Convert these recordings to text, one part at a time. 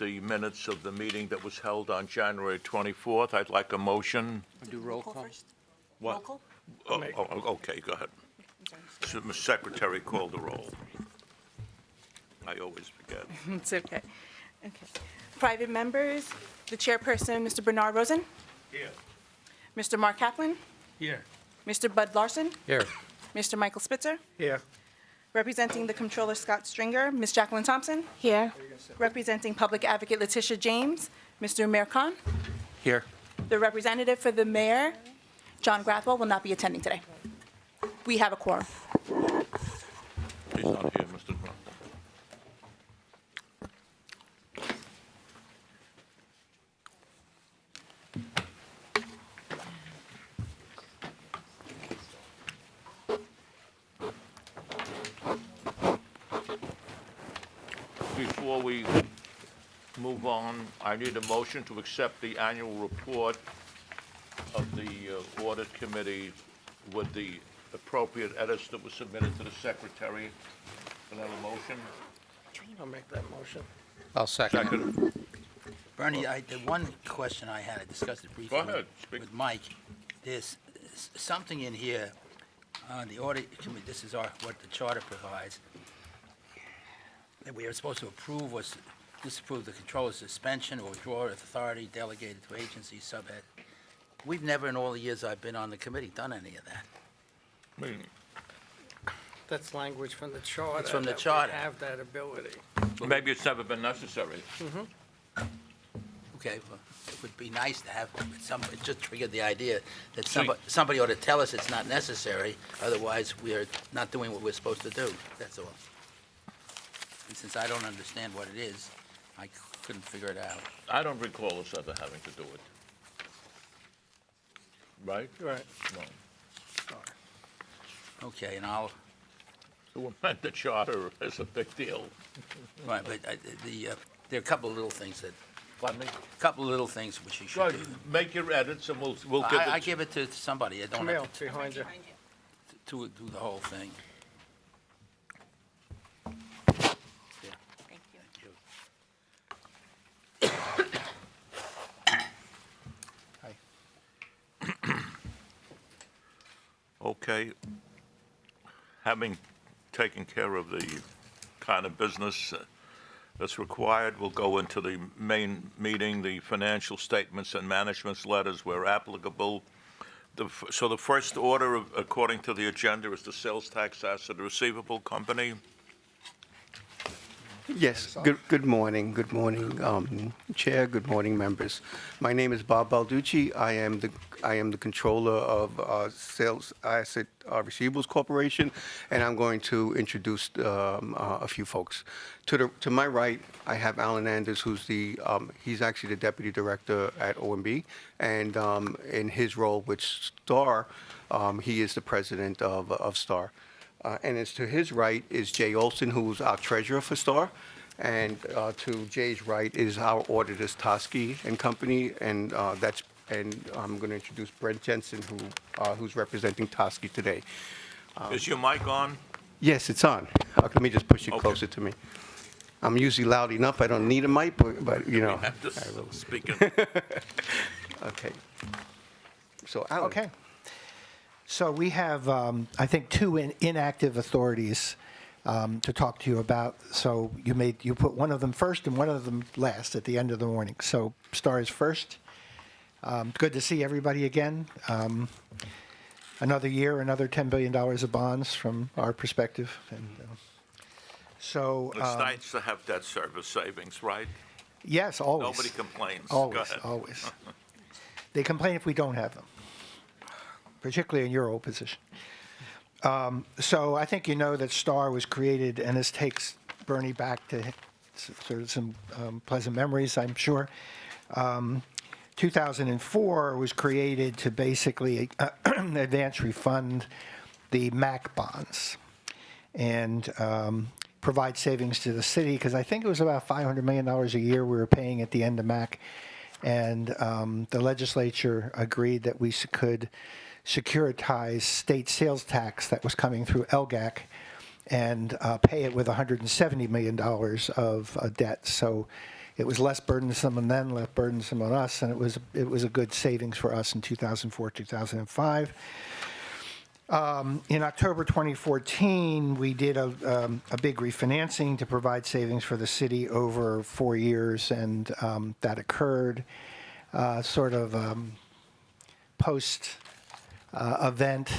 the minutes of the meeting that was held on January 24th. I'd like a motion. Do roll call? What? Roll call? Okay, go ahead. So, Ms. Secretary, call the roll. I always forget. It's okay. Okay. Private members, the chairperson, Mr. Bernard Rosen, Here. Mr. Mark Kaplan, Here. Mr. Bud Larson, Here. Mr. Michael Spitzer, Here. representing the Comptroller Scott Stringer, Ms. Jacqueline Thompson. Here. Representing Public Advocate Letitia James, Mr. Mayor Khan. Here. The representative for the mayor, John Grathwell, will not be attending today. We have a quorum. He's not here, Mr. Trump. Before we move on, I need a motion to accept the annual report of the Audit Committee with the appropriate edits that were submitted to the Secretary. Can I have a motion? I'll make that motion. I'll second. Second. Bernie, the one question I had, I discussed it briefly Go ahead, speak. with Mike. There's something in here, the audit committee, this is what the charter provides, that we are supposed to approve or disapprove the controller's suspension or withdrawal of authority delegated to agency subhead. We've never, in all the years I've been on the committee, done any of that. I mean, That's language from the charter. It's from the that we charter. have that ability. maybe it's never been necessary. Okay, well, it would be nice to have it just triggered the idea that somebody ought to tell us it's not necessary, otherwise we are not doing what we're supposed to do, that's all. And since I don't understand what it is, I couldn't figure it out. I don't recall us ever having to do it. Right? Right. No. Okay, and I'll, To amend the charter is a big deal. right, but there are a couple of little things Pardon me? which you Go should ahead, do. make your edits and we'll give I it. give it to somebody, I don't Camille, have behind you. to do the whole thing. Thank you. Okay. Having taken care of the kind of business that's required, we'll go into the main meeting, the financial statements and management's letters where applicable. So the first order, according to the agenda, is the sales tax asset receivable company. Yes, good morning, Chair, good morning, members. My name is Bob Balducci. I am the controller of Sales Asset Receivables Corporation, and I'm going to introduce a few folks. To my right, I have Alan Anders, who's he's actually the deputy director at OMB, and in his role with STAR, he is the president of STAR. And as to his right is Jay Olson, who's our treasurer for STAR. And to Jay's right is our auditors, Tosky and Company. And I'm going to introduce Brent Jensen, who's representing Tosky today. Is your mic on? Yes, it's on. Let me just push it Okay. closer to me. I'm usually loud enough. I don't need a mic, but you know. You have to speak in. Okay. So, Alan. Okay. So we have, I think, two inactive authorities to talk to you about. So you put one of them first and one of them last at the end of the morning. So STAR is first. Good to see everybody again. Another year, another $10 billion of bonds from our perspective. And so It's nice to have debt service savings, right? yes, always. Nobody complains. Go Always, ahead. always. They complain if we don't have them, particularly in your old position. So I think you know that STAR was created, and this takes Bernie back to sort of some pleasant memories, I'm sure. 2004 was created to basically advance refund the MAC bonds and provide savings to the city, because I think it was about $500 million a year we were paying at the end of MAC. And the legislature agreed that we could securitize state sales tax that was coming through LGAC and pay it with $170 million of debt. So it was less burdensome on them, less burdensome on us, and it was a good savings for us in 2004, 2005. In October 2014, we did a big refinancing to provide savings for the city over 4 years, and that occurred sort of post event,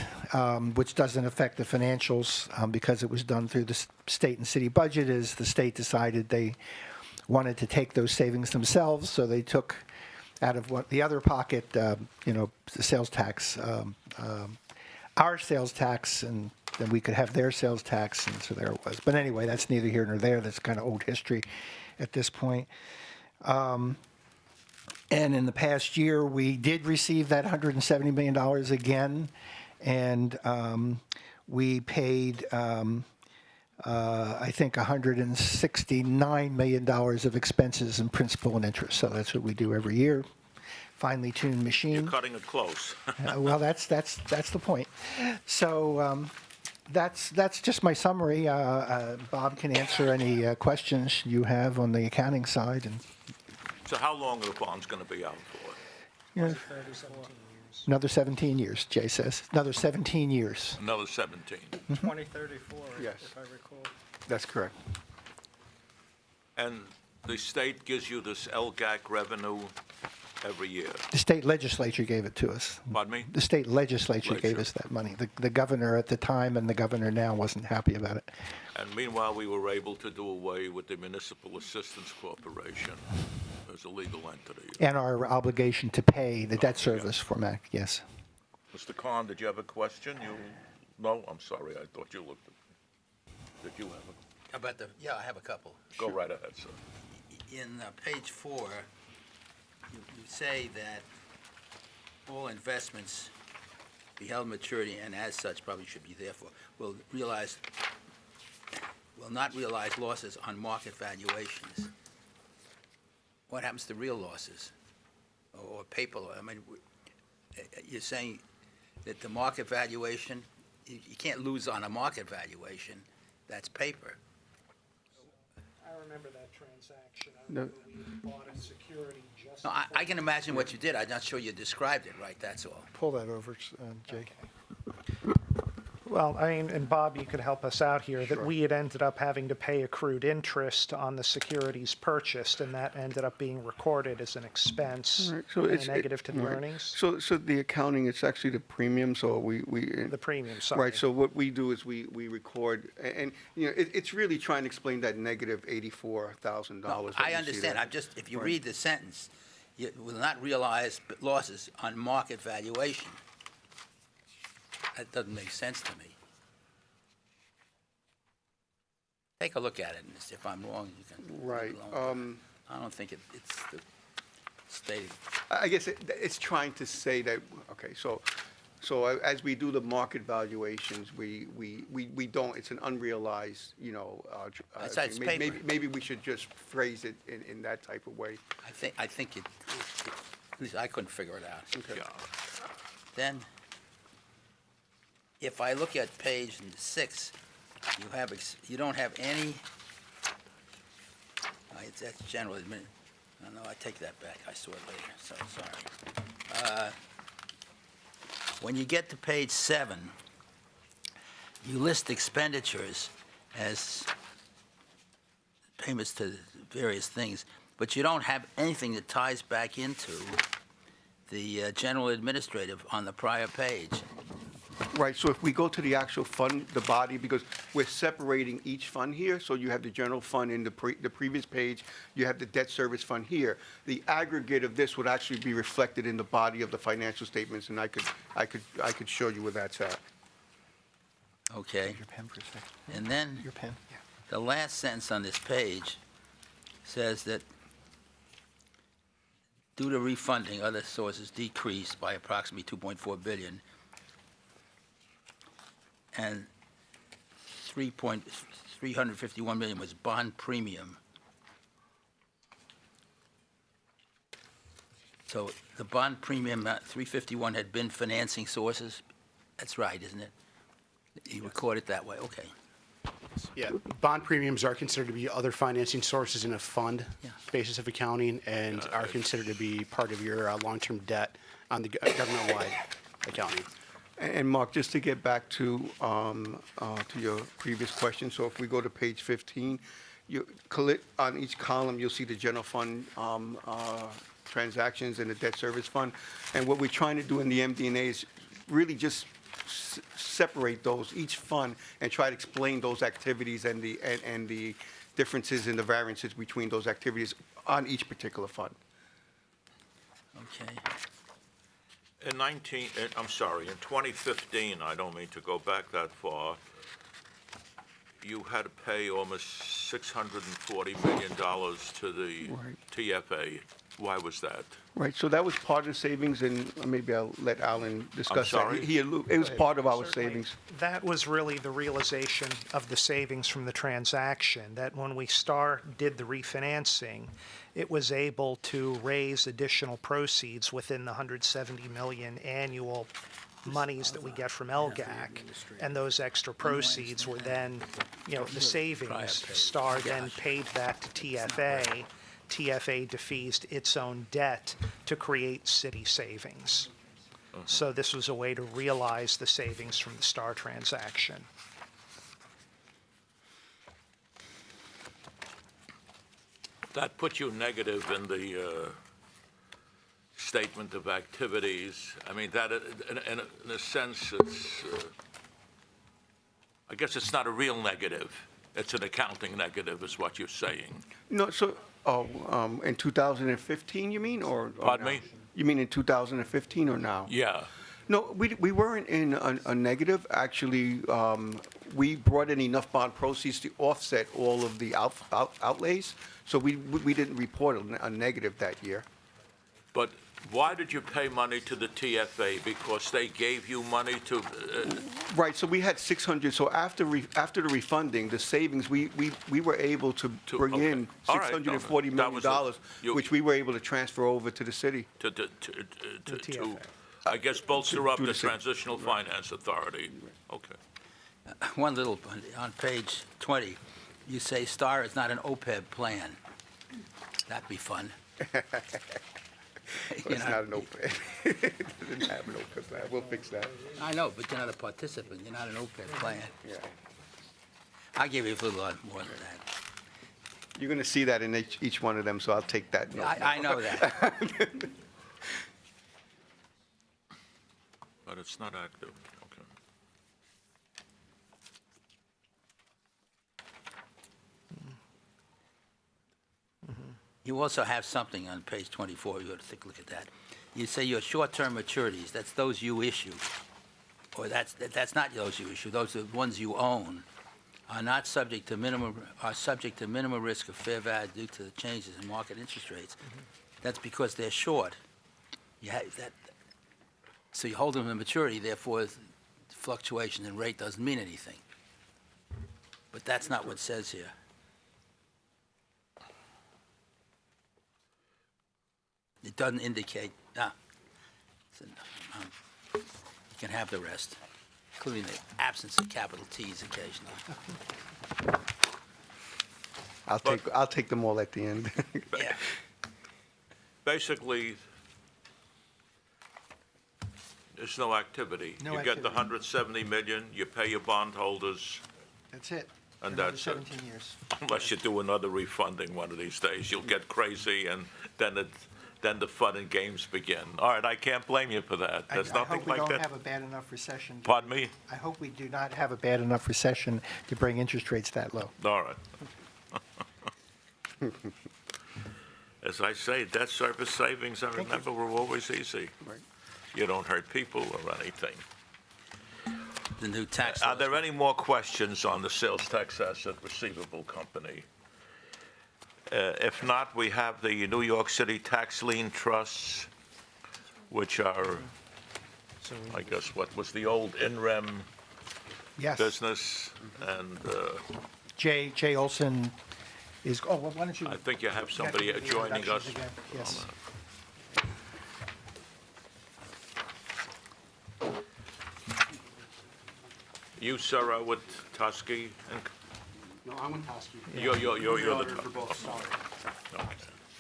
which doesn't affect the financials because it was done through the state and city budget. Is the state decided they wanted to take those savings themselves, so they took out of what the other pocket, the sales tax, our sales tax, and then we could have their sales tax, and so there it was. But anyway, that's neither here nor there. That's kind of old history at this point. And in the past year, we did receive that $170 million again, and we paid, I think, $169 million of expenses and principal and interest. So that's what we do every year. Finely tuned machine. You're cutting it close. Well, that's the point. So that's just my summary. Bob can answer any questions you have on the accounting side, and So how long are the bonds going to be out for? another 17 years. Jay says another 17 years. Another 17. 2034, Yes. if I recall. That's correct. And the state gives you this LGAC revenue every year. The state legislature gave it to us. Pardon me? The state legislature gave Legislature. us that money. The governor at the time and the governor now wasn't happy about it. And meanwhile, we were able to do away with the Municipal Assistance Corporation as a legal entity. And our obligation to pay the debt service for MAC, yes. Mr. Khan, did you have a question? No, I'm sorry, I thought you looked at me. Did you have How about yeah, I have a couple. Go right ahead, sir. In page 4, you say that all investments be held maturity and as such probably should be therefore will not realize losses on market valuations. What happens to real losses or paper? I mean, you're saying that the market valuation, you can't lose on a market valuation. That's paper. I remember that transaction. I No. remember we bought a security just. No, I can imagine what you did. I'm not sure you described it right, that's all. Pull that over, Jake. Well, I mean, and Bob, you could help us out here, that we had ended up having to pay accrued interest on the securities purchased, and that ended up being recorded as an expense Right, so and it's a negative to the right. earnings. So the accounting, it's actually the premium, so we. The premium, sorry. Right, so what we do is we record, and, it's really trying to explain that negative $84,000. No, that I you see understand. there. I'm just, if you Right. read the sentence, you will not realize losses on market valuation. That doesn't make sense to me. Take a look at it, and if I'm wrong, you can. leave it Right, alone. I don't think it's stated. I guess it's trying to say that, okay, so as we do the market valuations, we don't, it's an unrealized, That's right, it's thing. paper. Maybe we should just phrase it in that type of way. I think at least I couldn't figure it out. Okay. Yeah. Then, if I look at page 6, you don't have any, that's general admin, no, I take that back, I saw it later, so sorry. When you get to page 7, you list expenditures as payments to various things, but you don't have anything that ties back into the general administrative on the prior page. Right, so if we go to the actual fund, the body, because we're separating each fund here, so you have the general fund in the previous page, you have the debt service fund here. The aggregate of this would actually be reflected in the body of the financial statements, and I could show you where that's at. Okay, Your pen for a second. and then Your pen, yeah. the last sentence on this page says that due to refunding, other sources decreased by approximately 2.4 billion, and 351 million was bond premium. So the bond premium, 351 had been financing sources? That's right, isn't it? You record it that way, okay. Yeah, bond premiums are considered to be other financing sources in a fund Yeah. basis of accounting and are considered to be part of your long-term debt on the government-wide accounting. And Mark, just to get back to your previous question, so if we go to page 15, on each column, you'll see the general fund transactions and the debt service fund. And what we're trying to do in the MD&A is really just separate those, each fund, and try to explain those activities and the differences and the variances between those activities on each particular fund. Okay. In 2015, I don't mean to go back that far, you had to pay almost $640 million to the Right. TFA. Why was that? Right, so that was part of the savings, and maybe I'll let Alan discuss that. sorry? It was part of our Certainly, savings. That was really the realization of the savings from the transaction, that when we did the refinancing, it was able to raise additional proceeds within the 170 million annual monies that we get from LGAC. And those extra proceeds were then, the savings, Star then paid that to TFA. TFA defeased its own debt to create city savings. So this was a way to realize the savings from the Star transaction. That put you negative in the statement of activities. I mean, that, in a sense, it's, I guess it's not a real negative. It's an accounting negative, is what you're saying. No, so, in 2015, you mean, or? Pardon now? me? You mean in 2015 or now? Yeah. No, we weren't in a negative. Actually, we brought in enough bond proceeds to offset all of the outlays, so we didn't report a negative that year. But why did you pay money to the TFA? Because they gave you money to, Right, so we had 600, so after the refunding, the savings, we were able to bring okay. in All right, no, $640 that was million, you- which we were able to transfer over to the city. to, TFA. I guess, bolster up to the the city. Transitional Finance Authority. Okay. One little, on page 20, you say Star is not an OPEB plan. That'd be fun. It's not an OPEB. It didn't have an OPEB plan. We'll fix that. I know, but you're not a participant, you're not an OPEB plan. Yeah. I'll give you a little lot more than that. You're going to see that in each one of them, so I'll take that note. I know that. But it's not active. Okay. You also have something on page 24, you ought to take a look at that. You say your short-term maturities, that's those you issue, or that's not those you issue, those are the ones you own, are subject to minimum risk of fair value due to the changes in market interest rates. That's because they're short. So you hold them to maturity, therefore fluctuation in rate doesn't mean anything. But that's not what it says here. It doesn't indicate, you can have the rest, including the absence of capital Ts occasionally. I'll take them all at the end. Yeah. Basically, there's no activity. No You get the activity. 170 million, you pay your bondholders, That's it. And Another that's it. 17 years. unless you do another refunding one of these days. You'll get crazy, and then the fun and games begin. All right, I can't blame you for that. There's I nothing hope we like don't that. have a bad enough recession. Pardon me? I hope we do not have a bad enough recession to bring interest rates that low. All right. As I say, debt service savings, I remember, were always easy. Right. You don't hurt people or anything. The new tax Are laws. there any more questions on the sales tax asset receivable company? If not, we have the New York City Tax Lien Trusts, which are, I guess, what was the old INREM Yes. business, and Jay Olson is, oh, well, why don't you? I think you have somebody get the joining us. introductions again? Yes. You, sir, are with Tusky and No, I'm with Toski. You're the Auditor for top. both, sorry.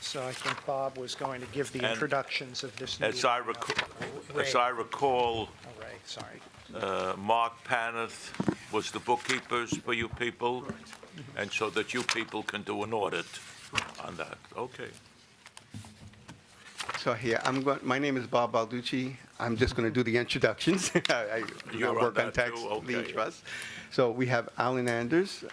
So I think Bob was going to give the And introductions of this new. As I recall, Ray, sorry. Mark Paneth was the bookkeepers for you people, and so that you people can do an audit on that. Okay. So here, my name is Bob Balducci. I'm just going to do the introductions. I You're work on on that tax too? Okay. lien trust. So we have Alan Anders,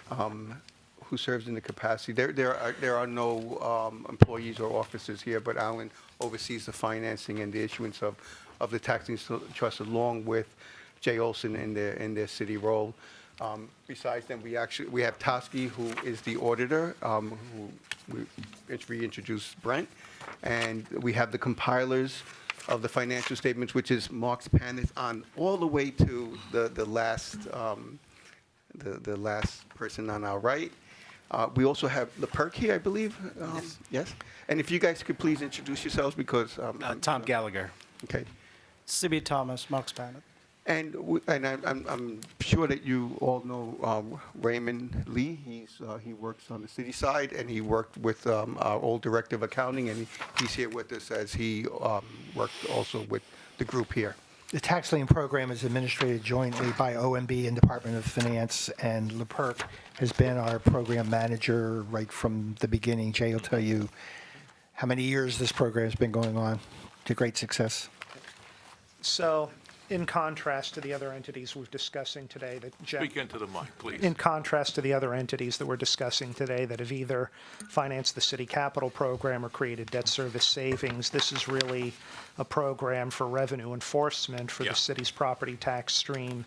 who serves in the capacity. There are no employees or officers here, but Alan oversees the financing and the issuance of the tax lien trust, along with Jay Olson in their city role. Besides them, we have Toski, who is the auditor, who we reintroduced Brent, and we have the compilers of the financial statements, which is Mark Paneth on all the way to the last person on our right. We also have the perk here, I believe. Yes. And if you guys could please introduce yourselves, because Tom Gallagher. okay. Sibby Thomas, Marks Planet. And I'm sure that you all know Raymond Lee. He works on the city side, and he worked with our old director of accounting, and he's here with us as he worked also with the group here. The tax lien program is administered jointly by OMB and Department of Finance, and LePerc has been our program manager right from the beginning. Jay will tell you how many years this program has been going on to great success. So, in contrast to the other entities we're discussing today, Speak into the mic, please. in contrast to the other entities that we're discussing today that have either financed the city capital program or created debt service savings, this is really a program for revenue enforcement for Yeah. the city's property tax stream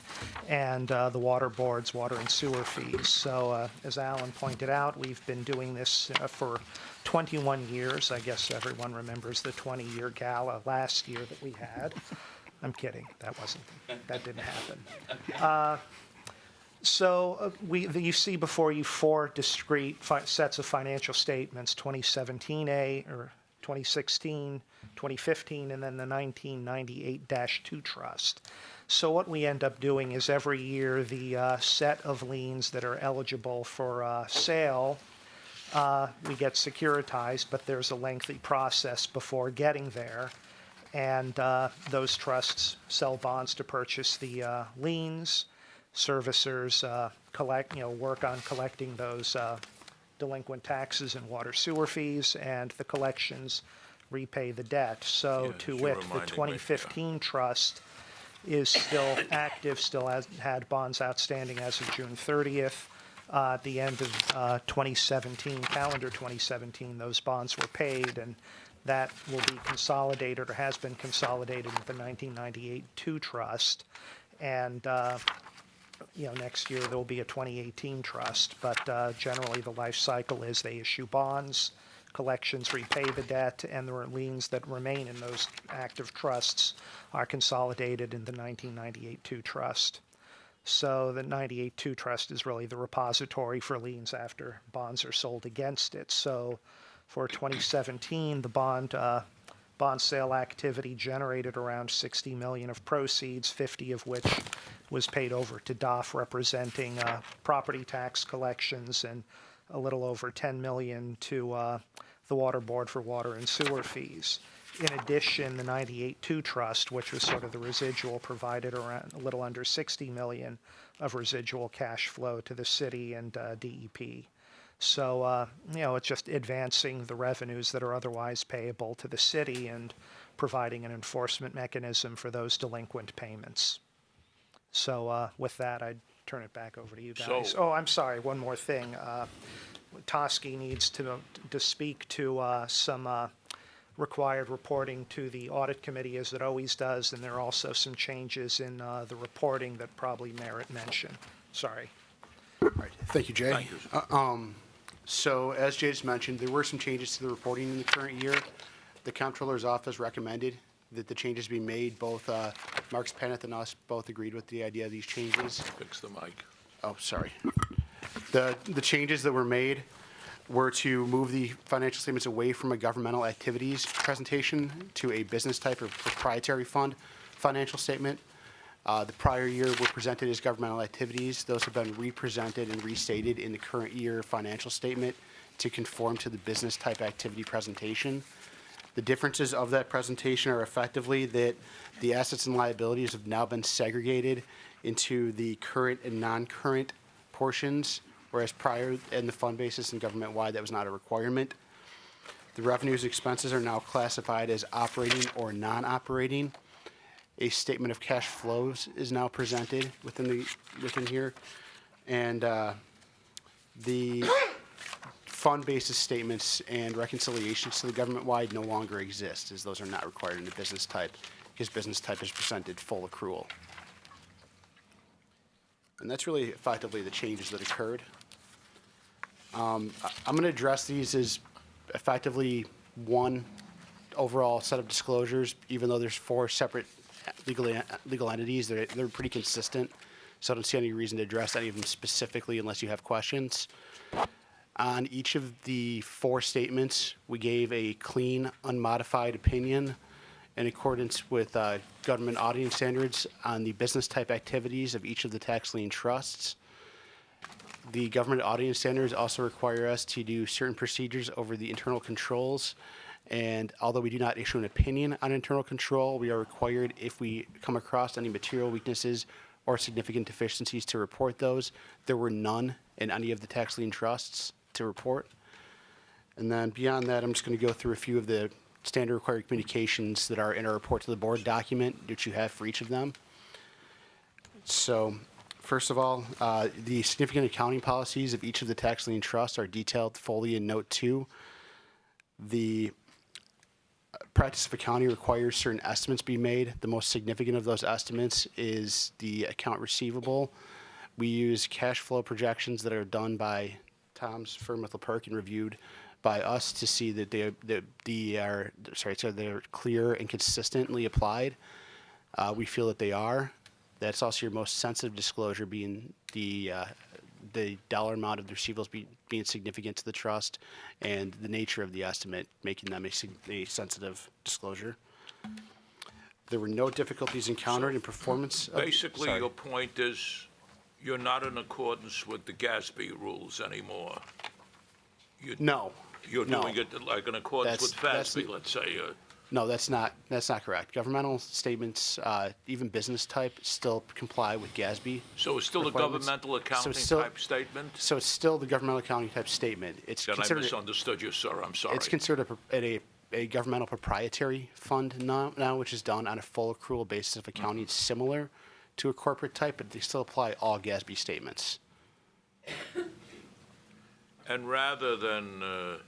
and the water board's water and sewer fees. So, as Alan pointed out, we've been doing this for 21 years. I guess everyone remembers the 20-year gala last year that we had. I'm kidding. That didn't happen. You see before you four discrete sets of financial statements, 2017A or 2016, 2015, and then the 1998-2 trust. So what we end up doing is every year the set of liens that are eligible for sale, we get securitized, but there's a lengthy process before getting there. And those trusts sell bonds to purchase the liens. Servicers work on collecting those delinquent taxes and water sewer fees, and the collections repay the debt. So Yes, to you wit, the reminded me, 2015 trust is still active, still had bonds outstanding as of June 30th. At the end of 2017, calendar 2017, those bonds were paid, and that will be consolidated or has been consolidated with the 1998-2 trust. And, next year there will be a 2018 trust. But generally the life cycle is they issue bonds, collections repay the debt, and the liens that remain in those active trusts are consolidated in the 1998-2 trust. So the 98-2 trust is really the repository for liens after bonds are sold against it. So for 2017, the bond sale activity generated around $60 million of proceeds, 50 of which was paid over to DOF, representing property tax collections, and a little over $10 million to the Water Board for water and sewer fees. In addition, the 98-2 trust, which was sort of the residual, provided around a little under $60 million of residual cash flow to the city and DEP. So, it's just advancing the revenues that are otherwise payable to the city and providing an enforcement mechanism for those delinquent payments. So, with that, I'd turn it back over to you guys. So- I'm sorry, one more thing. Toski needs to speak to some required reporting to the audit committee, as it always does, and there are also some changes in the reporting that probably merit mention. Sorry. All right, thank you, Jay. Thank you. So as Jay just mentioned, there were some changes to the reporting in the current year. The comptroller's office recommended that the changes be made. Both Marks Paneth and us both agreed with the idea of these changes. Fix the mic. Oh, sorry. The changes that were made were to move the financial statements away from a governmental activities presentation to a business type or proprietary fund financial statement. The prior year were presented as governmental activities. Those have been represented and restated in the current year financial statement to conform to the business type activity presentation. The differences of that presentation are effectively that the assets and liabilities have now been segregated into the current and non-current portions, whereas prior in the fund basis and government-wide, that was not a requirement. The revenues and expenses are now classified as operating or non-operating. A statement of cash flows is now presented within here. And the fund basis statements and reconciliations to the government-wide no longer exist, as those are not required in the business type, because business type is presented full accrual. And that's really effectively the changes that occurred. I'm going to address these as effectively one overall set of disclosures, even though there's 4 separate legal entities. They're pretty consistent, so I don't see any reason to address any of them specifically unless you have questions. On each of the 4 statements, we gave a clean, unmodified opinion in accordance with government auditing standards on the business type activities of each of the tax lien trusts. The government auditing standards also require us to do certain procedures over the internal controls. And although we do not issue an opinion on internal control, we are required, if we come across any material weaknesses or significant deficiencies, to report those. There were none in any of the tax lien trusts to report. And then beyond that, I'm just going to go through a few of the standard required communications that are in our report to the board document, which you have for each of them. So, first of all, the significant accounting policies of each of the tax lien trusts are detailed fully in Note 2. The practice of accounting requires certain estimates be made. The most significant of those estimates is the account receivable. We use cash flow projections that are done by Tom's firm with LaPerk and reviewed by us to see that they're clear and consistently applied. We feel that they are. That's also your most sensitive disclosure, being the dollar amount of the receivables being significant to the trust, and the nature of the estimate making them a sensitive disclosure. There were no difficulties encountered in performance. Basically, Sorry. your point is you're not in accordance with the GASB rules anymore. No. You're No. doing it like in accordance with That's- FASB, let's say. No, that's not correct. Governmental statements, even business type, still comply with GASB. So it's still a requirements. governmental accounting still- type statement? So it's still the governmental accounting type statement. It's Then I considered. misunderstood you, sir. I'm sorry. It's considered a governmental proprietary fund now, which is done on a full accrual basis of accounting. It's similar to a corporate type, but they still apply all GASB statements. And rather than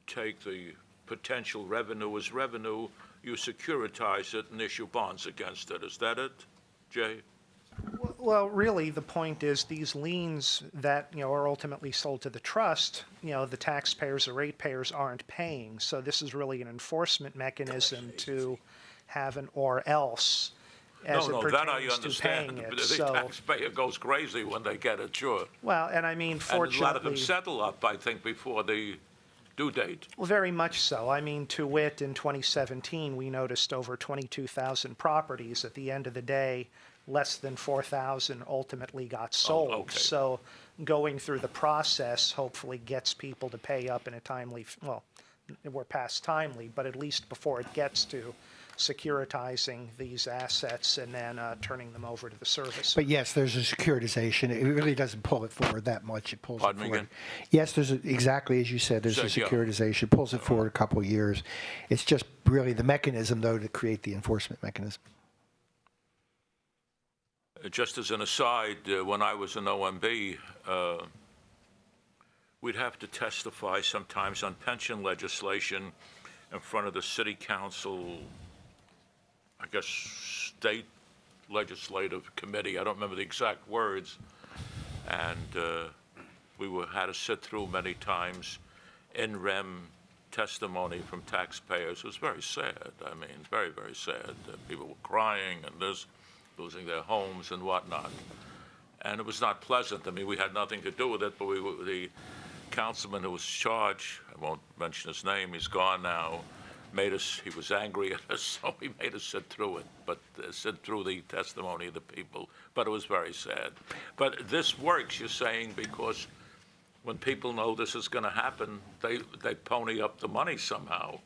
take the potential revenue as revenue, you securitize it and issue bonds against it. Is that it, Jay? Well, really, the point is these liens that, are ultimately sold to the trust, the taxpayers or ratepayers aren't paying. So this is really an enforcement mechanism to have an or else as it No, that I pertains to understand. paying But it. the So, taxpayer goes crazy when they get it, sure. well, and I mean, And a lot of them fortunately, settle up, I think, before the due date. well, very much so. I mean, to wit, in 2017, we noticed over 22,000 properties. At the end of the day, less than 4,000 ultimately got sold. okay. So going through the process hopefully gets people to pay up in a timely, well, we're past timely, but at least before it gets to securitizing these assets and then turning them over to the service. But yes, there's a securitization. It really doesn't pull it forward that much. It pulls Pardon it me forward. again? Yes, exactly as you said, there's a Said, yeah. securitization. Pulls it forward a couple of years. It's just really the mechanism, though, to create the enforcement mechanism. Just as an aside, when I was in OMB, we'd have to testify sometimes on pension legislation in front of the city council, I guess, state legislative committee. I don't remember the exact words. And we had to sit through many times in rem testimony from taxpayers. It was very sad. I mean, very, very sad. People were crying and losing their homes and whatnot. And it was not pleasant. I mean, we had nothing to do with it, but the councilman who was charged, I won't mention his name, he's gone now, he was angry at us, so he made us sit through it, but sit through the testimony of the people. But it was very sad. But this works, you're saying, because when people know this is going to happen, they pony up the money somehow.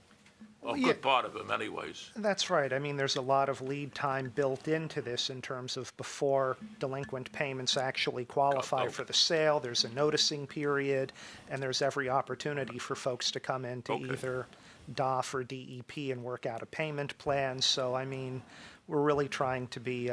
A yeah. good part of them, anyways. That's right. I mean, there's a lot of lead time built into this in terms of before delinquent payments actually qualify Okay. for the sale. There's a noticing period, and there's every opportunity for folks to come in to Okay. either DOF or DEP and work out a payment plan. So, I mean, we're really trying to be,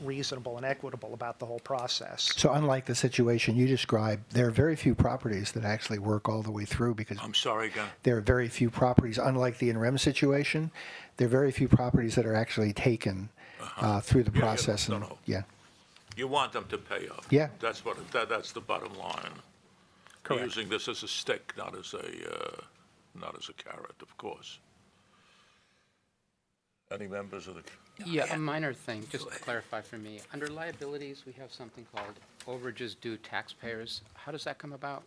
reasonable and equitable about the whole process. So unlike the situation you described, there are very few properties that actually work all the way through because I'm sorry, again. there are very few properties, unlike the in rem situation, there are very few properties that are actually taken through the Yeah, process. no, And no. yeah. You want them to pay up. Yeah. That's that's the bottom line. Correct. Using this as a stick, not as a carrot, of course. Any members of the? Yeah, a minor thing, just to clarify for me. Under liabilities, we have something called overages due taxpayers. How does that come about?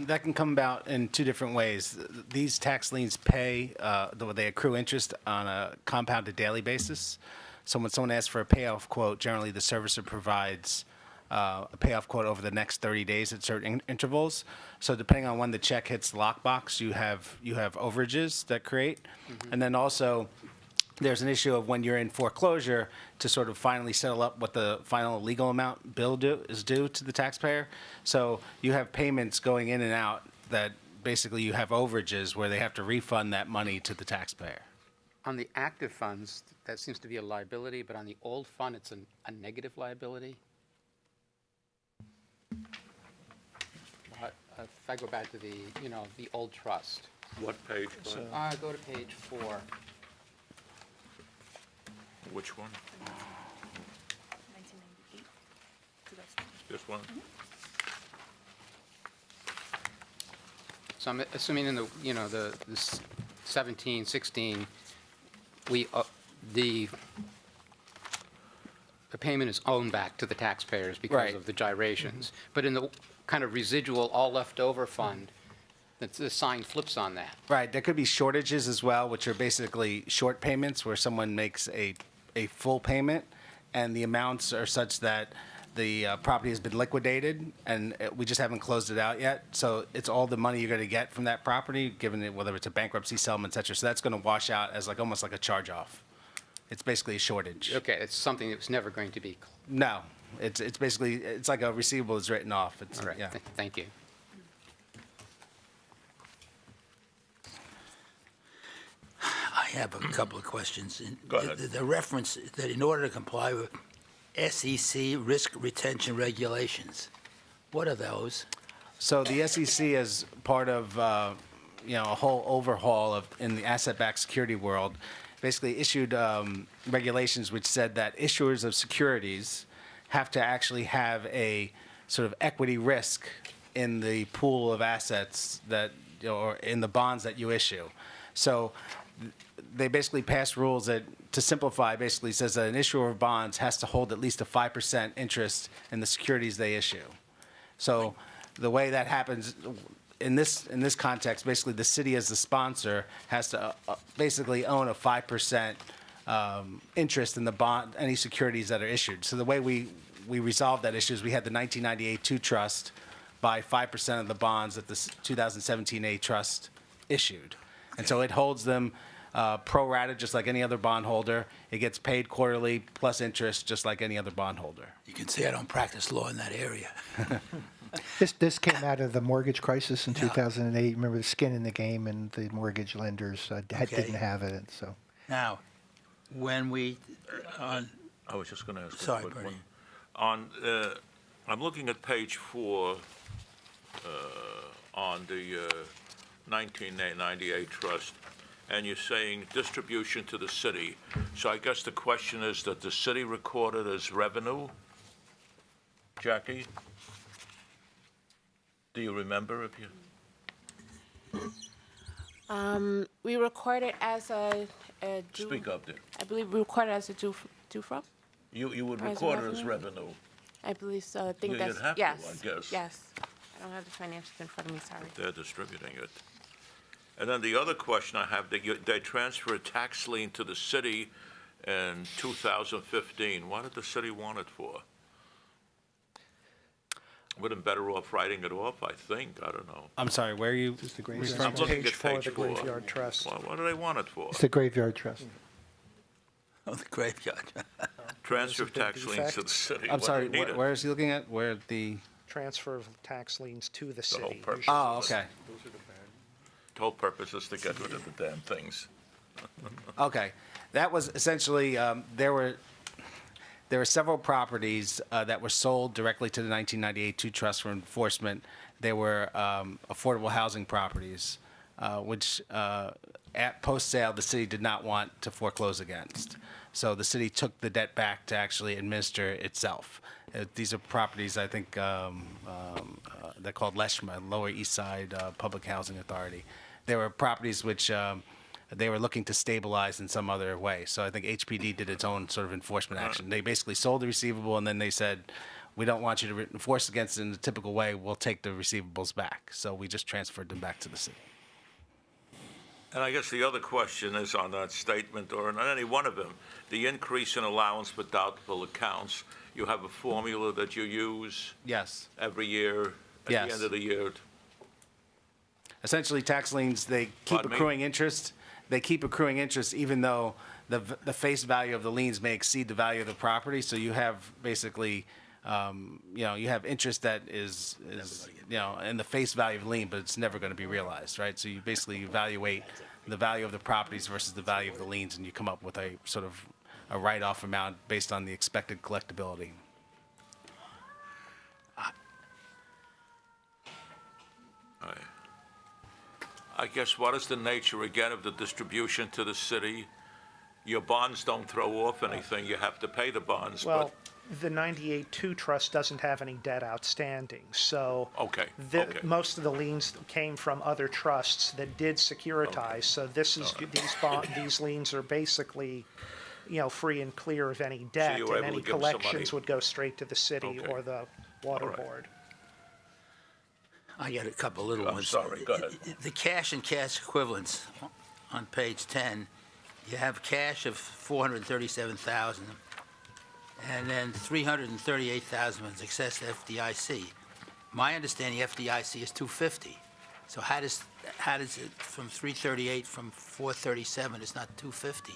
That can come about in two different ways. These tax liens pay, they accrue interest on a compounded daily basis. So when someone asks for a payoff quote, generally the servicer provides a payoff quote over the next 30 days at certain intervals. So depending on when the check hits the lockbox, you have overages that create. And then also, there's an issue of when you're in foreclosure to sort of finally settle up what the final legal amount is due to the taxpayer. So you have payments going in and out that basically you have overages where they have to refund that money to the taxpayer. On the active funds, that seems to be a liability, but on the old fund, it's a negative liability. If I go back to the old trust, What page, Glenn? go to page 4. Which one? 1998. This one? So I'm assuming in the 17, 16, the payment is owned back to the taxpayers because Right. of the gyrations. But in the kind of residual, all left over fund, the sign flips on that. Right, there could be shortages as well, which are basically short payments where someone makes a full payment and the amounts are such that the property has been liquidated and we just haven't closed it out yet. So it's all the money you're going to get from that property, given it, whether it's a bankruptcy settlement, et cetera. So that's going to wash out as almost like a charge off. It's basically a shortage. Okay, it's something that was never going to be. No, it's basically, it's like a receivable is written off. It's, All right, yeah. thank you. I have a couple of questions. Go ahead. The reference that in order to comply with SEC risk retention regulations, what are those? So the SEC, as part of a whole overhaul in the asset-backed security world, basically issued regulations which said that issuers of securities have to actually have a sort of equity risk in the pool of assets that, or in the bonds that you issue. So they basically passed rules that, to simplify, basically says that an issuer of bonds has to hold at least a 5% interest in the securities they issue. So the way that happens in this context, basically the city as the sponsor has to basically own a 5% interest in the bond, any securities that are issued. So the way we resolved that issue is we had the 1998 2 trust buy 5% of the bonds that the 2017 A trust issued. And so it holds them pro rata just like any other bondholder. It gets paid quarterly plus interest just like any other bondholder. You can see I don't practice law in that area. This came out of the mortgage crisis in 2008. Remember the skin in the game, and the mortgage lenders didn't have it. And so Now, when we, I was just going to ask Sorry, a quick Bernie. one. I'm looking at page 4 on the 1998 trust, and you're saying distribution to the city. So I guess the question is that the city recorded as revenue? Jackie? Do you remember if you? We record it as a due. Speak up there. I believe we record it as a due from. You would As record it as revenue? revenue. I believe so. I think You'd that's have to, yes. I guess. Yes. I don't have the financials in front of me. Sorry. They're distributing it. And then the other question I have, they transferred a tax lien to the city in 2015. What did the city want it for? Would have been better off writing it off, I think. I don't know. I'm sorry, where are you? I'm looking Page at four of page the 4. Graveyard Trust. What do they want it for? It's the graveyard trust. Oh, the graveyard. Transfer of There's a big tax liens to the defect. city. I'm What sorry, they needed. where is he looking at? Where the, Transfer of tax liens to the whole city. purpose. oh, okay. The whole purpose is to get rid of the damn things. Okay, that was essentially, there were several properties that were sold directly to the 1998 2 Trust for enforcement. They were affordable housing properties, which at post-sale, the city did not want to foreclose against. So the city took the debt back to actually administer itself. These are properties, I think, they're called LESHMA, Lower East Side Public Housing Authority. They were properties which they were looking to stabilize in some other way. So I think HPD did its own sort of enforcement action. They basically sold the receivable, and then they said, we don't want you to enforce against it in the typical way. We'll take the receivables back. So we just transferred them back to the city. And I guess the other question is on that statement, or on any one of them, the increase in allowance for doubtful accounts. You have a formula that you use Yes. every year at Yes. the end of the year. Essentially, tax liens, they keep Pardon me? accruing interest. They keep accruing interest even though the face value of the liens may exceed the value of the property. So you have basically, you have interest that is in the face value of the lien, but it's never going to be realized, right? So you basically evaluate the value of the properties versus the value of the liens, and you come up with a sort of a write-off amount based on the expected collectability. I guess what is the nature, again, of the distribution to the city? Your bonds don't throw off anything. You have to pay the bonds, Well, but, the 98 2 Trust doesn't have any debt outstanding, so okay, the, okay. most of the liens came from other trusts that did securitize. So this is these liens are basically, free and clear of any debt, you were and able any to give them some collections money. would go straight to the city Okay. or the water All right. board. I got a couple little I'm ones. sorry, go ahead. The cash and cash equivalents on page 10, you have cash of 437,000, and then 338,000 was excess to FDIC. My understanding, FDIC is 250. So how does it from 338 from 437? It's not 250.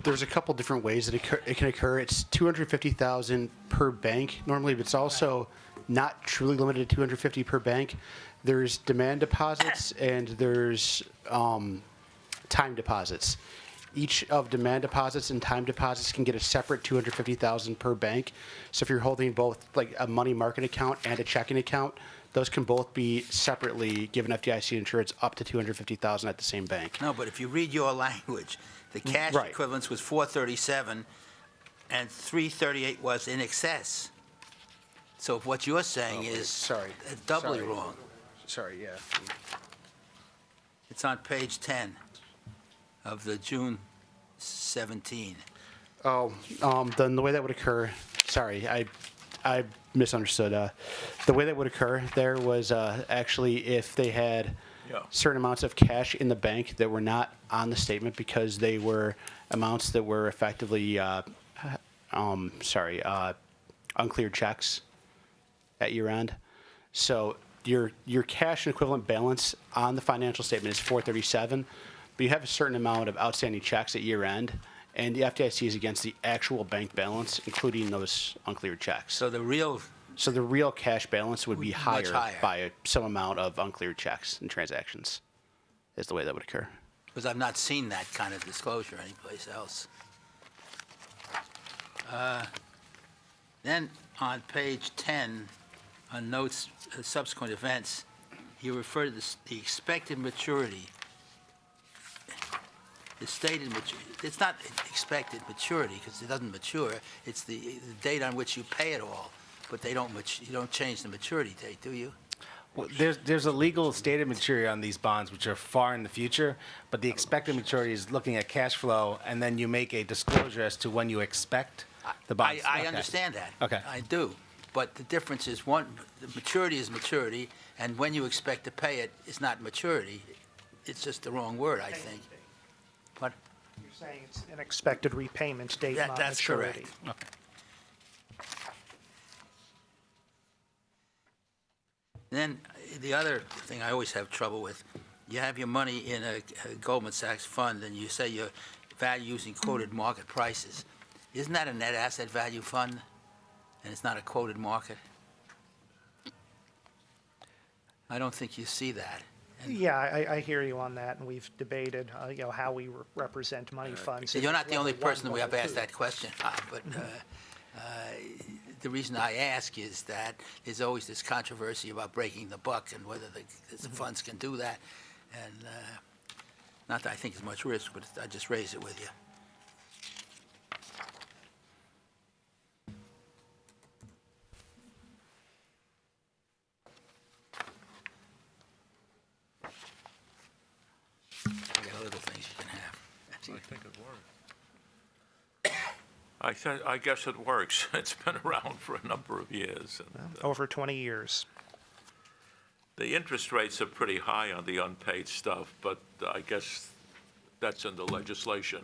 There's a couple different ways that it can occur. It's 250,000 per bank normally, but it's also not truly limited to 250 per bank. There's demand deposits and there's time deposits. Each of demand deposits and time deposits can get a separate 250,000 per bank. So if you're holding both like a money market account and a checking account, those can both be separately given FDIC insurance up to 250,000 at the same bank. No, but if you read your language, the cash Right. equivalence was 437, and 338 was in excess. So what you're saying is sorry. doubly Sorry. wrong. Sorry, yeah. It's on page 10 of the June 17. Then the way that would occur, sorry, I misunderstood. The way that would occur there was actually if they had Yeah. certain amounts of cash in the bank that were not on the statement because they were amounts that were effectively, uncleared checks at year end. So your cash and equivalent balance on the financial statement is 437, but you have a certain amount of outstanding checks at year end, and the FDIC is against the actual bank balance, including those uncleared checks. So the real, So the real cash balance would be Much higher, higher. by some amount of uncleared checks and transactions, is the way that would occur. because I've not seen that kind of disclosure anyplace else. Then on page 10, on notes, subsequent events, you refer to the expected maturity. The stated maturity, it's not expected maturity because it doesn't mature. It's the date on which you pay it all, but you don't change the maturity date, do you? Well, there's a legal stated maturity on these bonds, which are far in the future, but the expected maturity is looking at cash flow, and then you make a disclosure as to when you expect the bonds. I Okay. understand that. Okay. I do. But the difference is the maturity is maturity, And when you expect to pay it, it's not maturity. It's just the wrong word, I think. But You're saying it's an expected repayment date, not that's maturity. correct. Then the other thing I always have trouble with, you have your money in a Goldman Sachs fund, and you say you're value using quoted market prices. Isn't that a net asset value fund, and it's not a quoted market? I don't think you see that. Yeah, I hear you on that, and we've debated, how we represent money funds. You're not the only Level one, person that we have level asked two. that question, but the reason I ask is that there's always this controversy about breaking the buck and whether the funds can do that. And not that I think it's much risk, but I just raise it with you. I got other things you can have. I think it works. I guess it works. It's been around for a number of years. And, Over 20 years. the interest rates are pretty high on the unpaid stuff, but I guess that's in the legislation.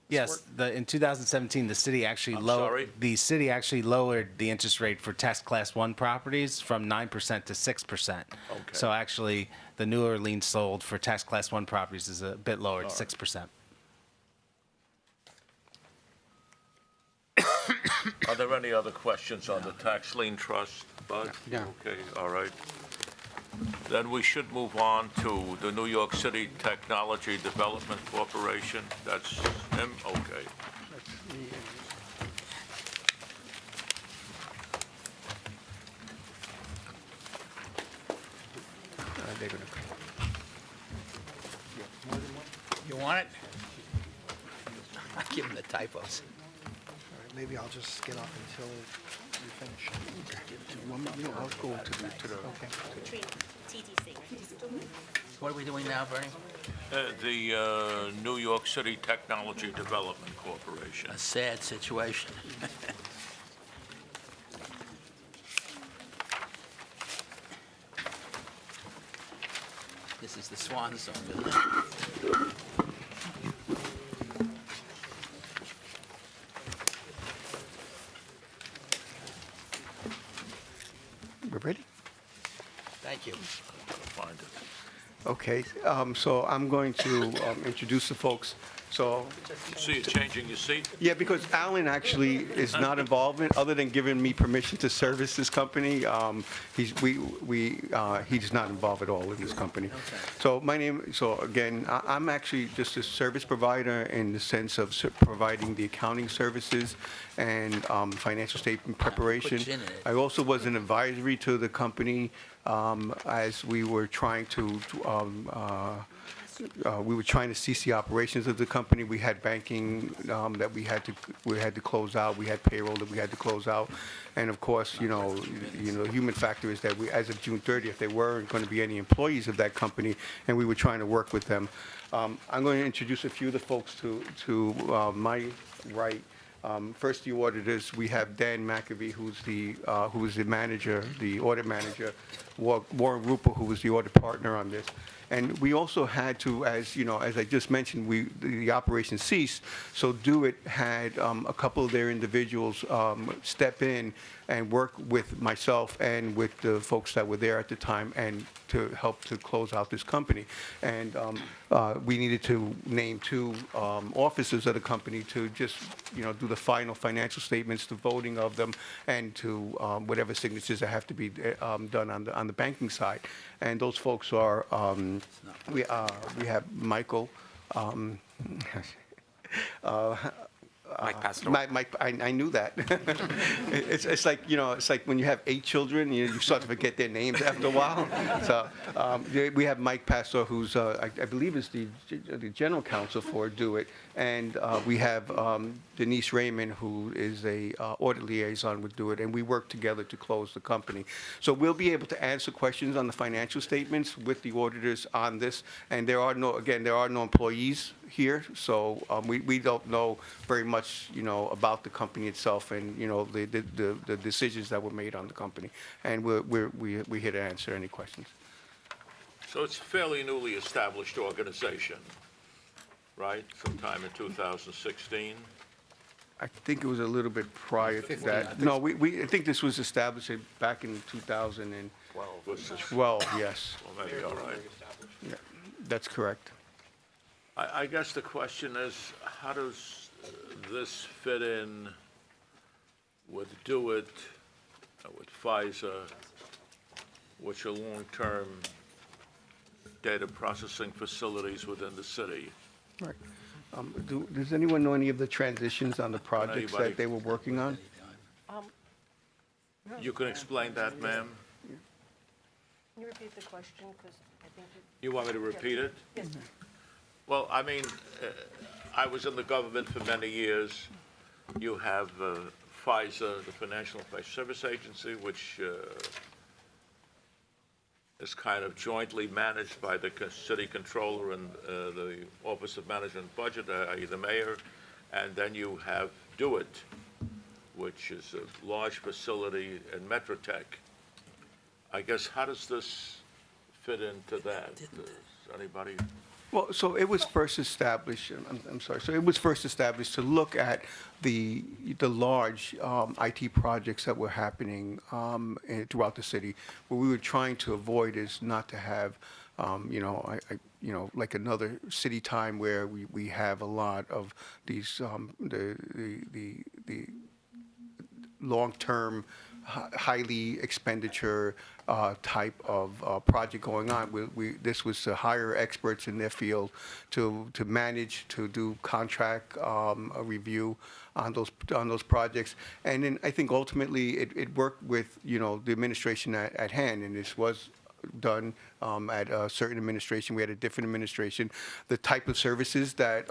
Yes, in 2017, the city actually I'm sorry? lowered the interest rate for tax class 1 properties from 9% to 6%. Okay. So actually, the newer lien sold for tax class 1 properties is a bit lower, at 6%. Are there any other questions on the tax lien trust, Bud? No. Okay, all right. Then we should move on to the New York City Technology Development Corporation. That's him, okay. They're gonna- You want it? I'll give him the typos. Maybe I'll just get up until you finish. I'll go to the. What are we doing now, Bernie? The New York City Technology Development Corporation. A sad situation. This is the swan song, isn't it? We're ready? Thank you. Find it. Okay, so I'm going to introduce the folks. So, See you changing your seat? yeah, because Alan actually is not involved in, other than giving me permission to service this company, he's not involved at all with this company. So so again, I'm actually just a service provider in the sense of providing the accounting services and financial statement preparation. Put you in it. I also was an advisory to the company as we were trying to cease the operations of the company. We had banking that we had to close out. We had payroll that we had to close out, and of course, the human factor is that as of June 30th, there weren't going to be any employees of that company, and we were trying to work with them. I'm going to introduce a few of the folks to my right. First, the auditors. We have Dan McAvee, who's the manager, the audit manager. Warren Rupel, who was the audit partner on this. And we also had to, as I just mentioned, the operation ceased. So DoIT had a couple of their individuals step in and work with myself and with the folks that were there at the time and to help to close out this company. And we needed to name 2 officers of the company to just, do the final financial statements, the voting of them, and to whatever signatures that have to be done on the banking side. And those folks are, we have Michael, Mike Pastor. Mike, I knew that. It's like, it's like when you have 8 children, you start to forget their names after a while. So we have Mike Pastor, who's, I believe is the general counsel for DoIT. And we have Denise Raymond, who is a audit liaison with DoIT, and we work together to close the company. So we'll be able to answer questions on the financial statements with the auditors on this. And there are no employees here, so we don't know very much, about the company itself and, the decisions that were made on the company. And we're here to answer any questions. So it's a fairly newly established organization, right? Sometime in 2016? I think it was a little bit prior to that. No, I think this was established back in 2012, yes. Well, maybe, all right. Yeah, that's correct. I guess the question is, how does this fit in with DoIT, with FISA, which are long-term data processing facilities within the city? Right. Does anyone know any of the transitions on the projects Anybody? that they were working on? You can explain that, ma'am? Can you repeat the question, because I think You want me to repeat it? Yes. Well, I mean, I was in the government for many years. You have FISA, the Financial Information Service Agency, which is kind of jointly managed by the city controller and the Office of Management and Budget, i.e. the mayor. And then you have DoIT, which is a large facility in Metrotech. I guess, how does this fit into that? Does anybody? Well, so it was first established, I'm sorry, so it was first established to look at the large IT projects that were happening throughout the city. What we were trying to avoid is not to have, like another city time where we have a lot of these, the long-term, highly expenditure type of project going on. This was to hire experts in their field to manage, to do contract review on those projects. And then I think ultimately it worked with, the administration at hand, and this was done at a certain administration. We had a different administration. The type of services that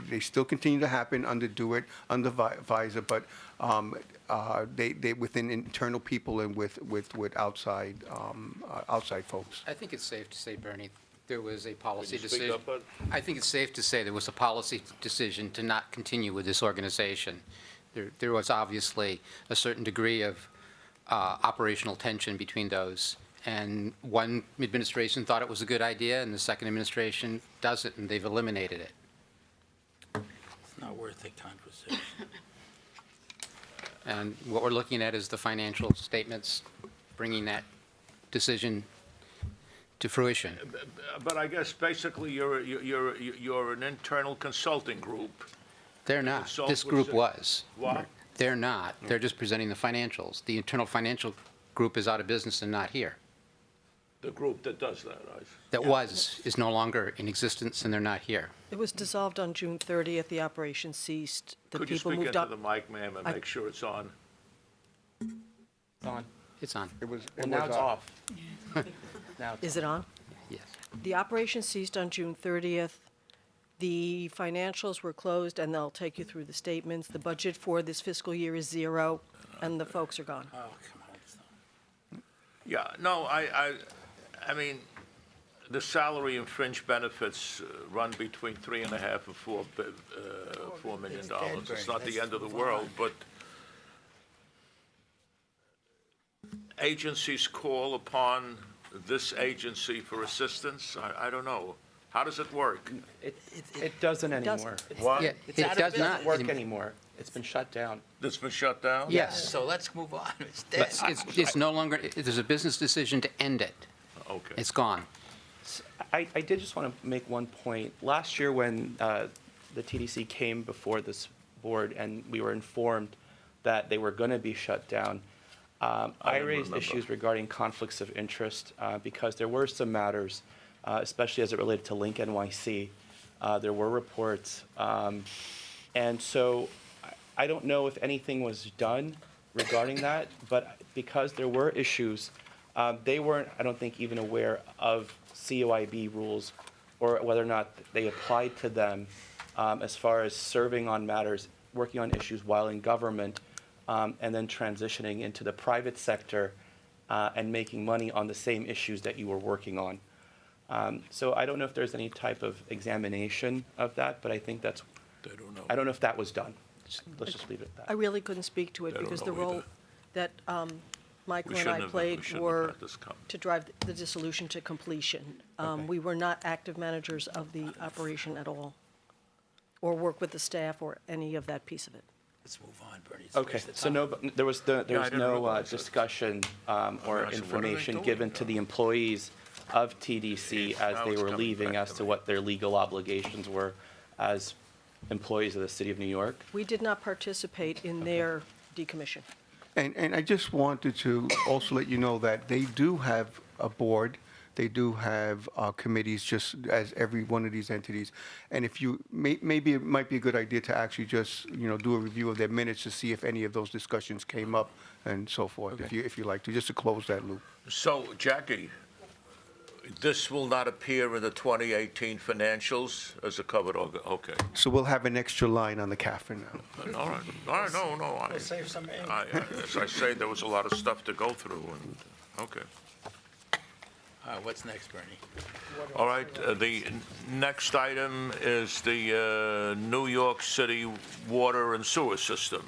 they still continue to happen under DoIT, under FISA, but they within internal people and with outside folks. I think it's safe to say, Bernie, there was a policy Can you speak decision. up, bud? I think it's safe to say there was a policy decision to not continue with this organization. There was obviously a certain degree of operational tension between those. And one administration thought it was a good idea, and the second administration doesn't, and they've eliminated it. It's not worth the conversation. And what we're looking at is the financial statements bringing that decision to fruition. But I guess basically you're an internal consulting group. They're not. Consult This with group the- was. What? They're not. They're just presenting the financials. The internal financial group is out of business and not here. The group that does that, That is no longer in existence, and they're not here. It was dissolved on June 30th, the operation ceased, the Could you people speak moved into the on. mic, ma'am, and make sure it's on? On. It's on. Well, now it's off. Now it's Is it on? Yes. The operation ceased on June 30th. The financials were closed, and they'll take you through the statements. The budget for this fiscal year is 0, and the folks are gone. Oh, come on. It's not- Yeah, no, I mean, the salary and fringe benefits run between $3.5 and $4 million. It's dead, It's Bernie. not the Let's end of the move world, on. but agencies call upon this agency for assistance? I don't know. How does it work? It doesn't anymore. What? Yeah, It's it out of does business. not Work anymore. It's been shut down. It's been shut down? Yes. So let's move on. It's dead. It's no longer, there's a business decision to end it. Okay. It's gone. I did just want to make one point. Last year, when the TDC came before this board and we were informed that they were going to be shut down, I raised remember. issues regarding conflicts of interest because there were some matters, especially as it related to Link NYC. There were reports. And so I don't know if anything was done regarding that, but because there were issues, they weren't, I don't think, even aware of COIB rules or whether or not they applied to them as far as serving on matters, working on issues while in government, and then transitioning into the private sector and making money on the same issues that you were working on. So I don't know if there's any type of examination of that, but I think that's, They don't know. I don't know if that was done. Let's just leave it at I that. really couldn't speak to it They don't because the know role either. that Michael We and I shouldn't have- played we shouldn't have were had this come. to drive the dissolution to completion. Okay. We were not active managers of the operation at all, or work with the staff or any of that piece of it. Let's move on, Bernie. It's a Okay, waste of so time. no, there was I no didn't realize that. discussion or I said, what are they information doing? given to the employees of TDC as Now they it's were coming leaving back as to to me. what their legal obligations were as employees of the city of New York? We did not participate in their decommission. And I just wanted to also let you know that they do have a board, they do have committees, just as every one of these entities. And if you, maybe it might be a good idea to actually just, do a review of their minutes to see if any of those discussions came up and so forth, if you like to, just to close that loop. So, Jackie, this will not appear in the 2018 financials as a covered, okay. So we'll have an extra line on the CAFR now. All right, no, Save some ink. as I say, there was a lot of stuff to go through, and, okay. All right, what's next, Bernie? All right, the next item is the New York City water and sewer system.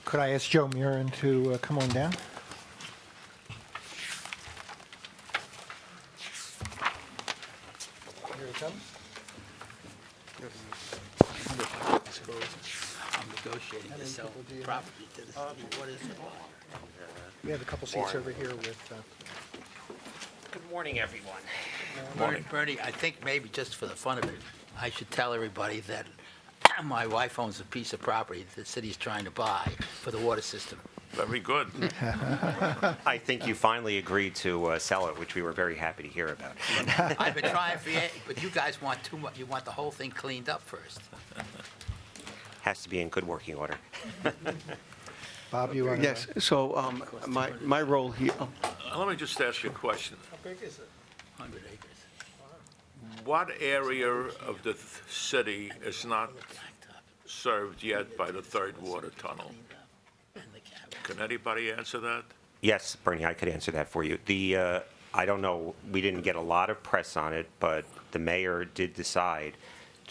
Could I ask Joe Murin to come on down? Here it comes. I'm negotiating to sell property to the city. What is it? We have a couple seats over here with, Good morning, everyone. Bernie, I think maybe just for the fun of it, I should tell everybody that my wife owns a piece of property the city's trying to buy for the water system. Very good. I think you finally agreed to sell it, which we were very happy to hear about. I've been trying for years, but you guys want too much, you want the whole thing cleaned up first. Has to be in good working order. Bob, you want to? Yes, so my role here, Let me just ask you a question. how big is it? 100 acres. What area of the city is not served yet by the third water tunnel? Can anybody answer that? Yes, Bernie, I could answer that for you. I don't know, we didn't get a lot of press on it, but the mayor did decide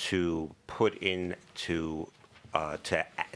to put in to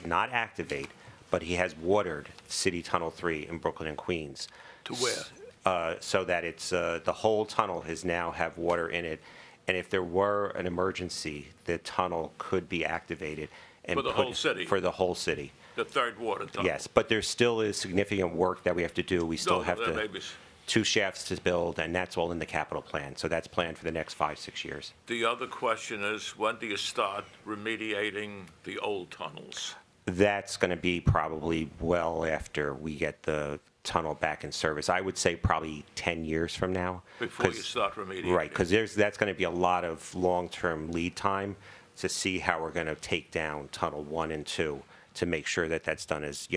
not activate, but he has watered City Tunnel 3 in Brooklyn and Queens. To where? So that it's, the whole tunnel has now have water in it. And if there were an emergency, the tunnel could be activated. And For the whole city? For the whole city. The third water tunnel? Yes, but there still is significant work that we have to do. We still No, have that may to, be- 2 shafts to build, and that's all in the capital plan. So that's planned for the next 5-6 years. The other question is, when do you start remediating the old tunnels? That's going to be probably well after we get the tunnel back in service. I would say probably 10 years from now. Before you 'cause- start remediating? Right, because that's going to be a lot of long-term lead time to see how we're going to take down Tunnel 1 and 2 to make sure that that's done as,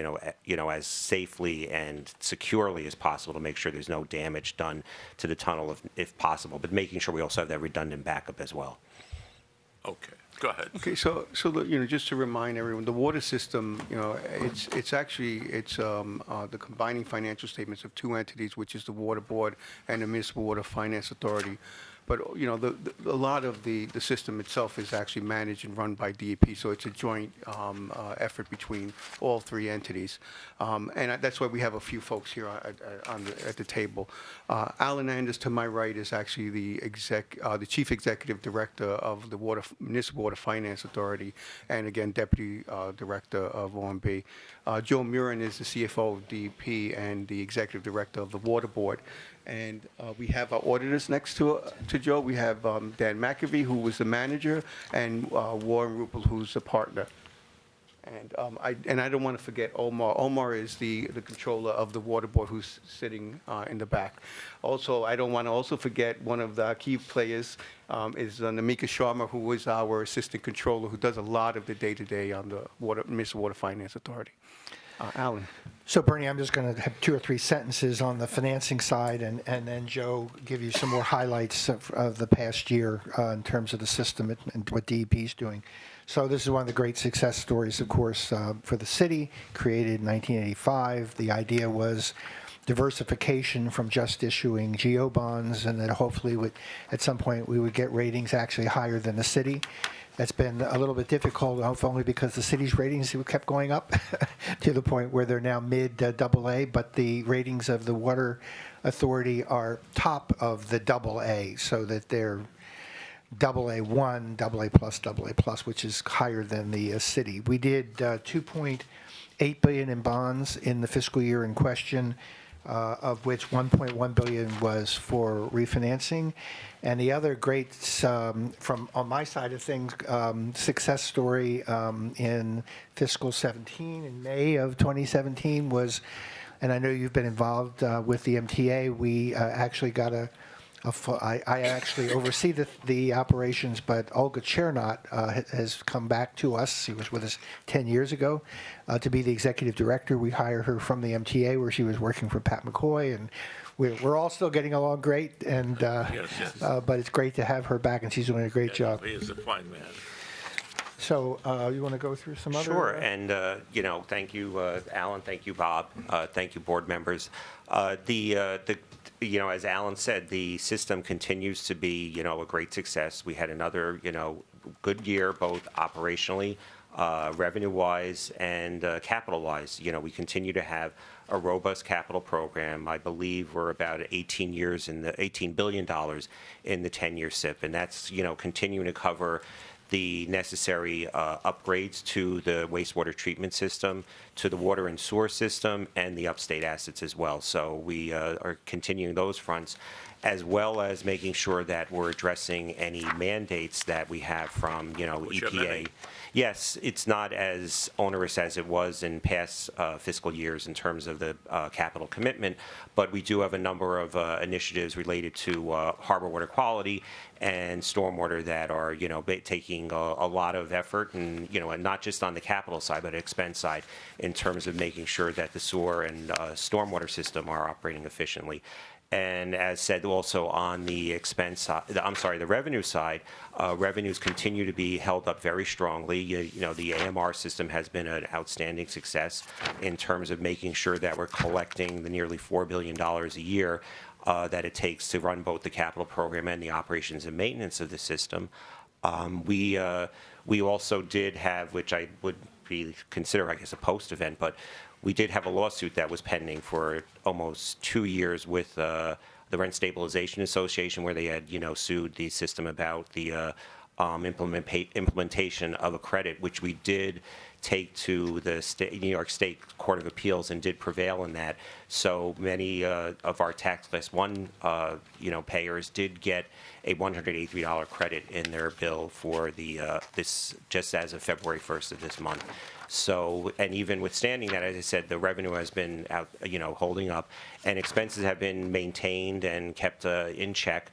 as safely and securely as possible to make sure there's no damage done to the tunnel if possible, but making sure we also have that redundant backup as well. Okay, go ahead. okay, so just to remind everyone, the water system, it's actually, the combining financial statements of 2 entities, which is the Water Board and the Municipal Water Finance Authority. But, a lot of the system itself is actually managed and run by DEP, so it's a joint effort between all 3 entities. And that's why we have a few folks here at the table. Alan Anders, to my right, is actually the Chief Executive Director of the Municipal Water Finance Authority, and again, Deputy Director of OMB. Joe Murin is the CFO of DEP and the Executive Director of the Water Board. And we have our auditors next to Joe. We have Dan McAvee, who was the manager, and Warren Rupel, who's the partner. And I don't want to forget Omar. Omar is the controller of the Water Board, who's sitting in the back. Also, I don't want to also forget one of the key players is Namika Sharma, who is our assistant controller, who does a lot of the day-to-day on the Municipal Water Finance Authority. Alan. So Bernie, I'm just going to have 2 or 3 sentences on the financing side, and then Joe give you some more highlights of the past year in terms of the system and what DEP is doing. So this is one of the great success stories, of course, for the city, created in 1985. The idea was diversification from just issuing geo bonds, and that hopefully at some point we would get ratings actually higher than the city. That's been a little bit difficult, only because the city's ratings kept going up to the point where they're now mid AA, but the ratings of the Water Authority are top of the AA, so that they're AA1, AA+, which is higher than the city. We did 2.8 billion in bonds in the fiscal year in question, of which 1.1 billion was for refinancing. And the other great, from on my side of things, success story in fiscal 17, in May of 2017 was, and I know you've been involved with the MTA, we actually got I actually oversee the operations, but Olga Chernot has come back to us. She was with us 10 years ago to be the executive director. We hired her from the MTA, where she was working for Pat McCoy, and we're all still getting along great. And but it's great to have her back, and she's doing a great job. He is a fine man. So you want to go through some other? Sure, and thank you, Alan. Thank you, Bob. Thank you, board members. As Alan said, the system continues to be, a great success. We had another, good year, both operationally, revenue-wise, and capital-wise. We continue to have a robust capital program. I believe we're about $18 billion in the 10-year SIP, and that's, continuing to cover the necessary upgrades to the wastewater treatment system, to the water and sewer system, and the upstate assets as well. So we are continuing those fronts, as well as making sure that we're addressing any mandates that we have from, Which are EPA. many. Yes, it's not as onerous as it was in past fiscal years in terms of the capital commitment, but we do have a number of initiatives related to harbor water quality and stormwater that are, taking a lot of effort, and and not just on the capital side, but expense side, in terms of making sure that the sewer and stormwater system are operating efficiently. And as said, also on the expense side, the revenue side, revenues continue to be held up very strongly. The AMR system has been an outstanding success in terms of making sure that we're collecting the nearly $4 billion a year that it takes to run both the capital program and the operations and maintenance of the system. We also did have, which I would consider, I guess, a post-event, but we did have a lawsuit that was pending for almost 2 years with the Rent Stabilization Association, where they had, sued the system about the implementation of a credit, which we did take to the New York State Court of Appeals and did prevail in that. So many of our tax class 1, payers did get a $183 credit in their bill for this just as of February 1st of this month. So, and even withstanding that, as I said, the revenue has been out, holding up, and expenses have been maintained and kept in check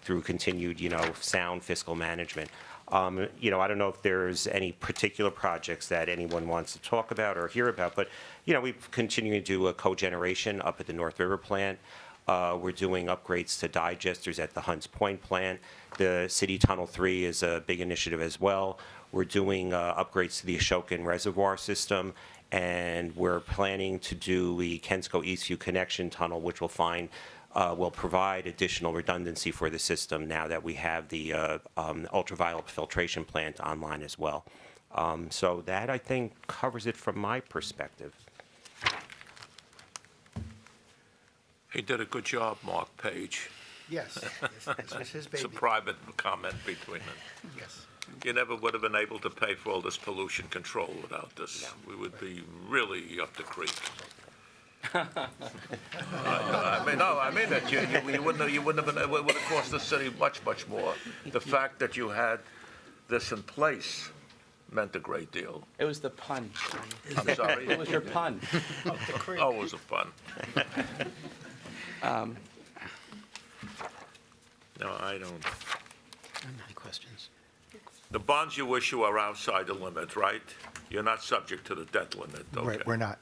through continued, sound fiscal management. I don't know if there's any particular projects that anyone wants to talk about or hear about, but, we've continued to do a cogeneration up at the North River plant. We're doing upgrades to digesters at the Hunts Point plant. The City Tunnel 3 is a big initiative as well. We're doing upgrades to the Ashokan Reservoir system, and we're planning to do the Kensko Eastview Connection Tunnel, which will provide additional redundancy for the system now that we have the ultraviolet filtration plant online as well. So that, I think, covers it from my perspective. He did a good job, Mark Page. Yes, this was his It's a baby. private comment between them. Yes. You never would have been able to pay for all this pollution control without this. We would be really up the creek. I mean that you wouldn't have been. It would have cost the city much more. The fact that you had this in place meant a great deal. It was the pun. I'm sorry. It was your pun. Oh, it was a fun. No, I don't. Any questions? The bonds you issue are outside the limit, right? You're not subject to the debt limit, okay? Right, we're not.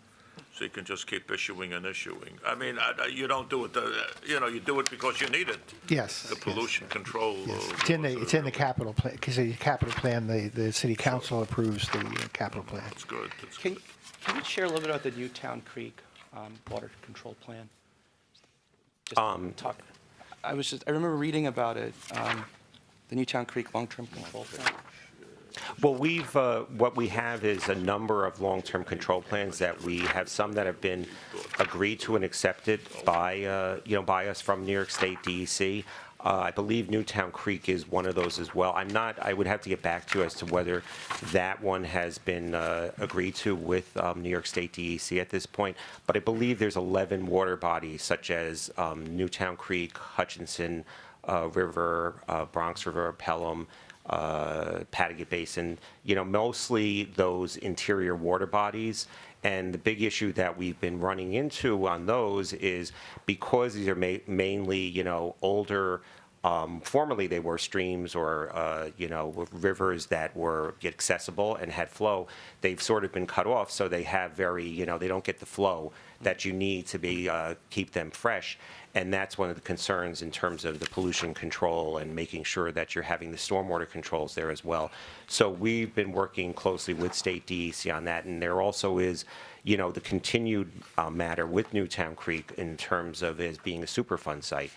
So you can just keep issuing and issuing. I mean, you don't do it, you do it because you need it. Yes. The pollution control. Yes. It's in the capital plan, because the capital plan, the city council approves the capital plan. That's good. Can you share a little bit about the Newtown Creek water control plan? I remember reading about it, the Newtown Creek long-term control plan. Well, what we have is a number of long-term control plans that we have, some that have been agreed to and accepted by, by us from New York State DEC. I believe Newtown Creek is one of those as well. I would have to get back to you as to whether that one has been agreed to with New York State DEC at this point, but I believe there's 11 water bodies such as Newtown Creek, Hutchinson River, Bronx River, Pelham, Patagate Basin, mostly those interior water bodies. And the big issue that we've been running into on those is because these are mainly, older, formerly they were streams or, rivers that were accessible and had flow, they've sort of been cut off, so they have very, they don't get the flow that you need to be, keep them fresh. And that's one of the concerns in terms of the pollution control and making sure that you're having the stormwater controls there as well. So we've been working closely with state DEC on that, and there also is, the continued matter with Newtown Creek in terms of as being a Superfund site.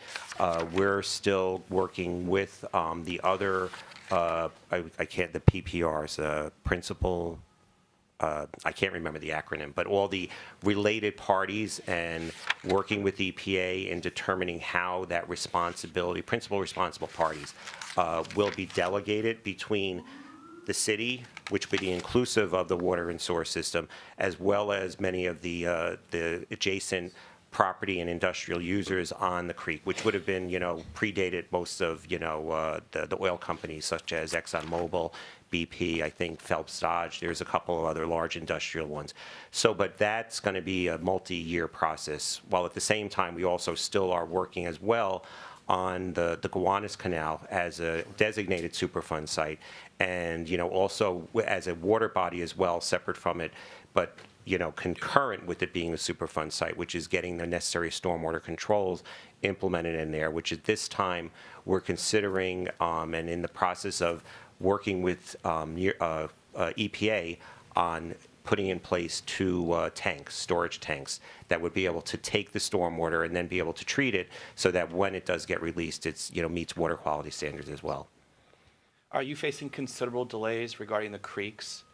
We're still working with the other, the PPRs, principal. I can't remember the acronym, but all the related parties and working with EPA in determining how that responsibility, principal responsible parties, will be delegated between the city, which would be inclusive of the water and sewer system, as well as many of the adjacent property and industrial users on the creek, which would have been, predated most of, the oil companies such as ExxonMobil, BP, I think Phelps Dodge, there's a couple of other large industrial ones. So, but that's going to be a multi-year process, while at the same time, we also still are working as well on the Gowanus Canal as a designated Superfund site, and, also as a water body as well, separate from it, but concurrent with it being a Superfund site, which is getting the necessary stormwater controls implemented in there, which at this time we're considering and in the process of working with EPA on putting in place 2 storage tanks that would be able to take the stormwater and then be able to treat it so that when it does get released, it's, meets water quality standards as well. Are you facing considerable delays regarding the creeks?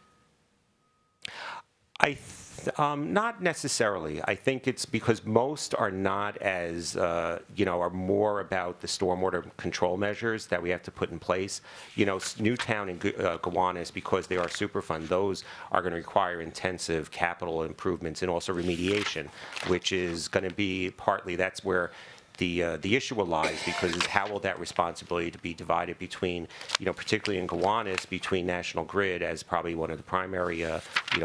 Not necessarily. I think it's because most are not as, are more about the stormwater control measures that we have to put in place. Newtown and Gowanus, because they are Superfund, those are going to require intensive capital improvements and also remediation, which is going to be partly, that's where the issue will lies, because how will that responsibility to be divided between, particularly in Gowanus, between National Grid as probably one of the primary,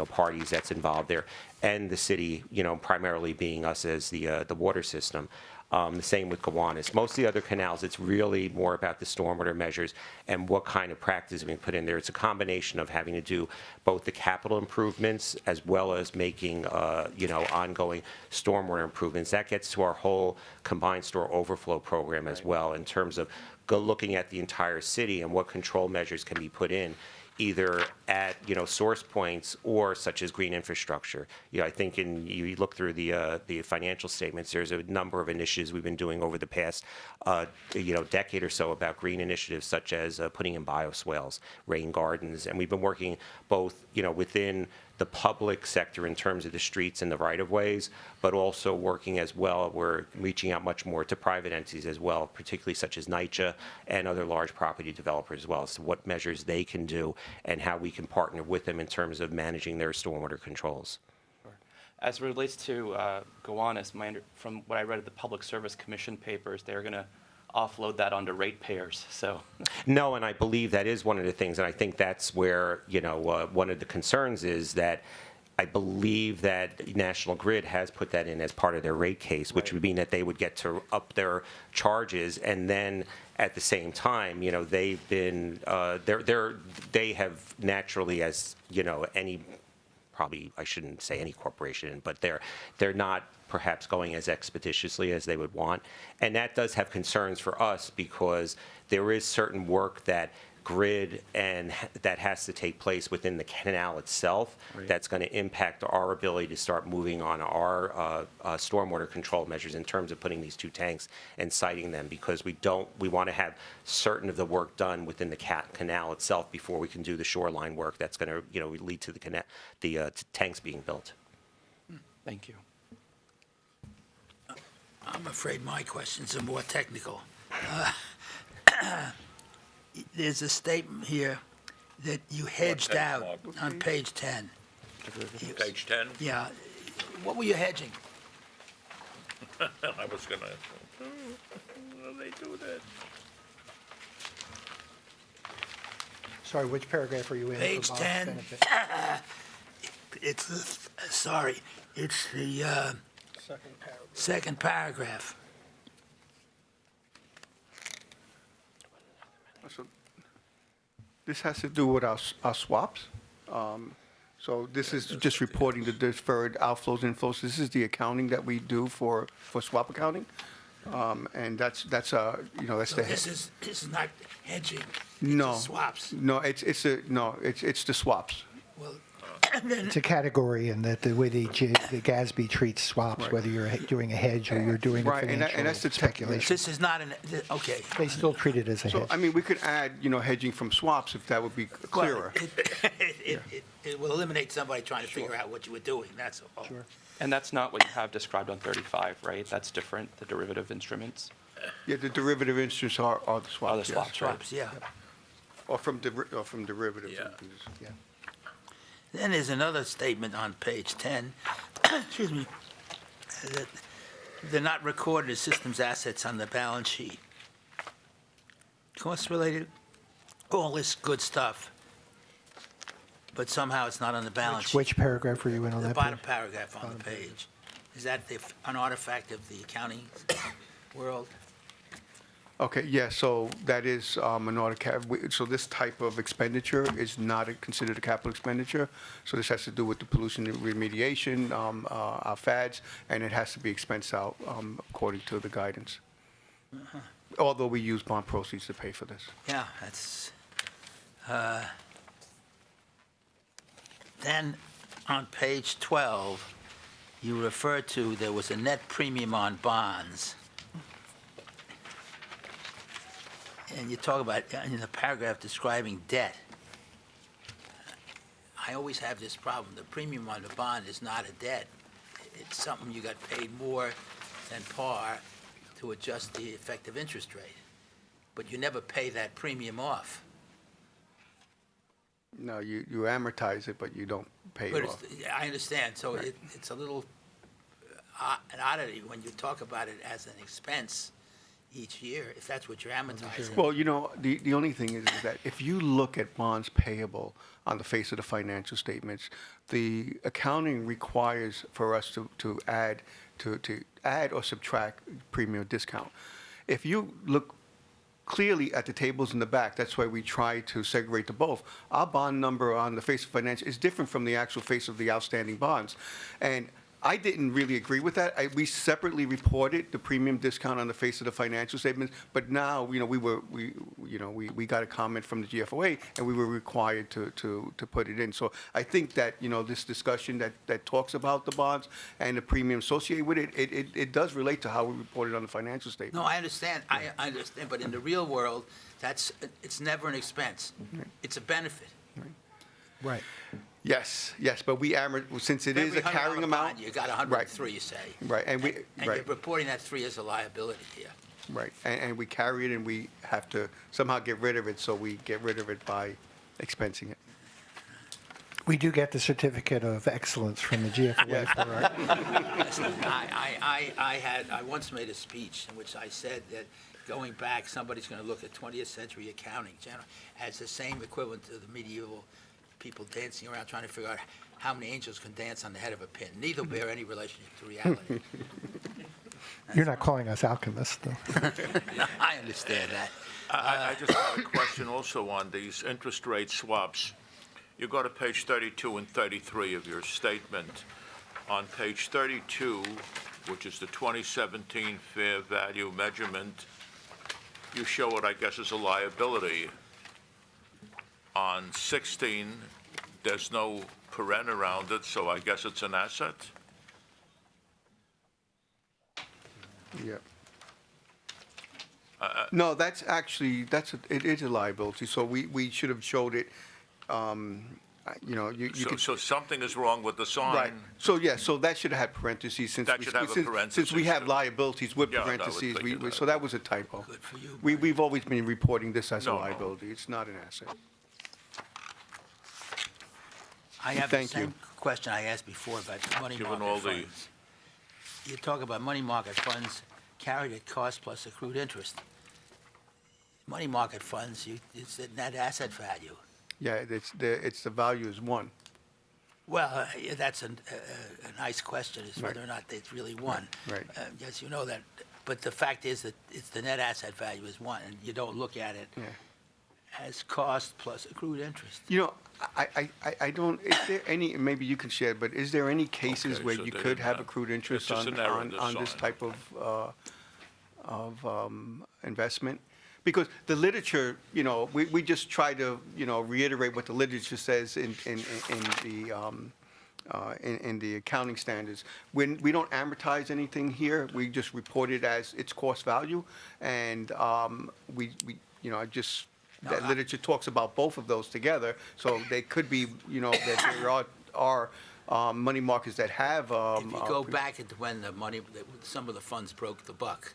parties that's involved there, and the city, primarily being us as the water system. The same with Gowanus. Most of the other canals, it's really more about the stormwater measures and what kind of practice we put in there. It's a combination of having to do both the capital improvements as well as making, ongoing stormwater improvements. That gets to our whole combined store overflow program as well, in terms of looking at the entire city and what control measures can be put in, either at, source points or such as green infrastructure. I think you look through the financial statements, there's a number of initiatives we've been doing over the past, decade or so about green initiatives such as putting in bioswales, rain gardens, and we've been working both, within the public sector in terms of the streets and the right-of-ways, but also working as well, we're reaching out much more to private entities as well, particularly such as NYCHA and other large property developers as well, as to what measures they can do and how we can partner with them in terms of managing their stormwater controls. As it relates to Gowanus, from what I read of the Public Service Commission papers, they're going to offload that onto ratepayers, so. No, and I believe that is one of the things, and I think that's where, one of the concerns is that I believe that National Grid has put that in as part of their rate case, which would mean that they would get to up their charges, and then at the same time, they've been, they have naturally, as, any, probably, I shouldn't say any corporation, but they're not perhaps going as expeditiously as they would want. And that does have concerns for us, because there is certain work that grid and that has to take place within the canal itself. That's going to impact our ability to start moving on our stormwater control measures in terms of putting these 2 tanks and siting them, because we want to have certain of the work done within the canal itself before we can do the shoreline work that's going to, lead to the tanks being built. Thank you. I'm afraid my questions are more technical. There's a statement here that you hedged page, out Mark? on page 10. Page 10? Yeah. What were you hedging? I was gonna, how do they do that? Sorry, which paragraph are you in? for Page Bob's 10. benefit? It's the second paragraph. So this has to do with our swaps. So this is just reporting the deferred outflows, inflows. This is the accounting that we do for swap accounting. And that's that's So the. this is not hedging. No. It's swaps. No, it's the swaps. Well, It's a category in the way the GASB treats swaps, Right. whether you're doing a hedge or you're doing a Right, and financial that's the speculation. this is not okay. They still treat it as a So, hedge. I mean, we could add, hedging from swaps if that would be clearer. Well, it will eliminate somebody trying to figure out what you were doing, that's all. Sure. And that's not what you have described on 35, right? That's different, the derivative instruments. Yeah, the derivative instruments are the swaps. Are the yes. swaps, right? Swaps, yeah. Or from derivatives. Yeah. Yeah. Then there's another statement on page 10, excuse me, that they're not recorded as systems assets on the balance sheet. Cost related, all this good stuff, but somehow it's not on the balance sheet. Which paragraph were you in on The that bottom page? paragraph on the page. Is that an artifact of the accounting world? Okay, yeah, so that is an audit, so this type of expenditure is not considered a capital expenditure. So this has to do with the pollution remediation, our FADs, and it has to be expensed out according to the guidance. Although we use bond proceeds to pay for this. Yeah, that's, then on page 12, you refer to there was a net premium on bonds. And you talk about, in the paragraph describing debt, I always have this problem. The premium on the bond is not a debt. It's something you got paid more than par to adjust the effective interest rate. But you never pay that premium off. No, you amortize it, but you don't pay But it off. I understand, so it's a little an oddity when you talk about it as an expense each year, if that's what you're amortizing. Well, the only thing is that if you look at bonds payable on the face of the financial statements, the accounting requires for us to add or subtract premium discount. If you look clearly at the tables in the back, that's why we try to segregate the both. Our bond number on the face of financial is different from the actual face of the outstanding bonds. And I didn't really agree with that. We separately reported the premium discount on the face of the financial statements, but now, we got a comment from the GFOA, and we were required to put it in. So I think that, this discussion that talks about the bonds and the premium associated with it, it does relate to how we report it on the financial statement. No, I understand, I understand, but in the real world, it's never an expense. It's a benefit. Right. Yes, but since it is Every a carrying $100 amount. bond, you got 103, you say. Right, and And right. you're reporting that 3 as a liability here. Right, and we carry it and we have to somehow get rid of it, so we get rid of it by expensing it. We do get the certificate of excellence from the GFOA for our, Listen, I once made a speech in which I said that going back, somebody's going to look at 20th century accounting as the same equivalent to the medieval people dancing around trying to figure out how many angels can dance on the head of a pin. Neither bear any relationship to reality. you're not calling us alchemists, though. I understand that. I just had a question also on these interest rate swaps. You go to page 32 and 33 of your statement. On page 32, which is the 2017 fair value measurement, you show what I guess is a liability. on 16, there's no paren around it, so I guess it's an asset? Yeah. No, that's actually, it is a liability, so we should have showed it, you know, you could. So something is wrong with the sign? Right, so, yeah, so that should have had parentheses, since. That should have a since parentheses, we have too. liabilities with Yeah, I would parentheses, figure that. so that was a typo. Good for you. We've always been reporting this as a No, no. liability, it's not an asset. I have the Thank you. same question I asked before about money Given all market the- funds. You talk about money market funds carried at cost plus accrued interest. Money market funds, it's the net asset value. Yeah, it's the value is one. Well, that's a nice question, is whether or not it's really one. Right. Yes, you know that, but the fact is that it's the net asset value is one, and you don't look at it Yeah. as cost plus accrued interest. You know, I don't, is there any, maybe you can share, but is there any cases Okay, where so you they could didn't have have- accrued interest it's just on, an error in the on this sign. type of investment? Because the literature, you know, we just try to, you know, reiterate what the literature says in the accounting standards. When we don't amortize anything here, we just report it as its cost value, and we you know, that literature talks about both of those together, so they could be, you know, that there are money markets that have. If you go back into when some of the funds broke the buck,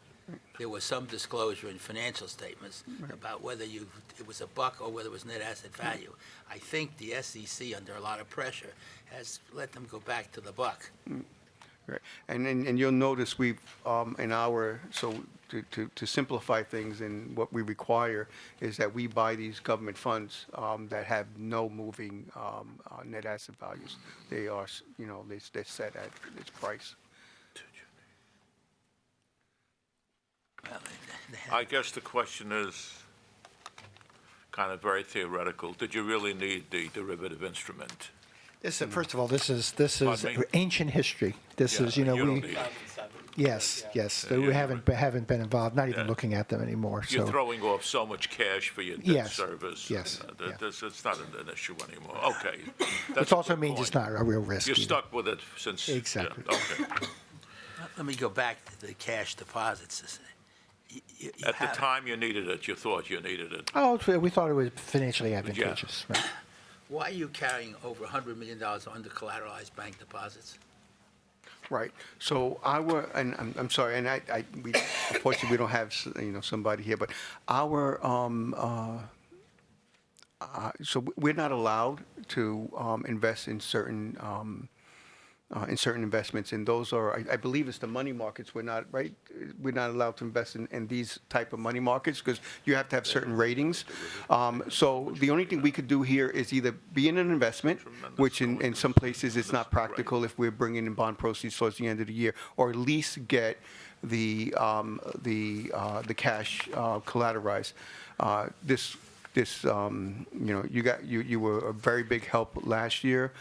there was some disclosure in financial statements about whether it was a buck or whether it was net asset value. I think the SEC, under a lot of pressure, has let them go back to the buck. Right. And you'll notice we've, in our, so to simplify things, and what we require is that we buy these government funds that have no moving net asset values. They are, you know, they're set at its price. Well, I guess the question is kind of very theoretical. Did you really need the derivative instrument? First of all, this is Pardon me? ancient history. This Yeah, is, you know, don't we, need it. yes, we yeah. haven't been involved, not even Yeah. looking at them anymore, You're so. throwing off so much cash for your debt Yes, service. yes, yeah. It's not an issue anymore. Okay. That's Which a also good means it's point. not a real risk You're either. stuck with it since. yeah, Exactly. Okay. let me go back to the cash deposits. You At the have- time you needed it, you thought you needed it. Oh, we thought it was financially advantageous, right? Why are you carrying over $100 million under collateralized bank deposits? Right. So and I'm sorry, and we, unfortunately, we don't have, you know, somebody here, but our, so we're not allowed to invest in certain investments, and those are, I believe it's the money markets. We're not, right? We're not allowed to invest in these type of money markets because you have to have certain ratings. So the only thing we could do here is either be in an investment, which in some places it's not practical if we're bringing in bond proceeds towards the end of the year, or at least get the cash collateralized. You know, you were a very big help last year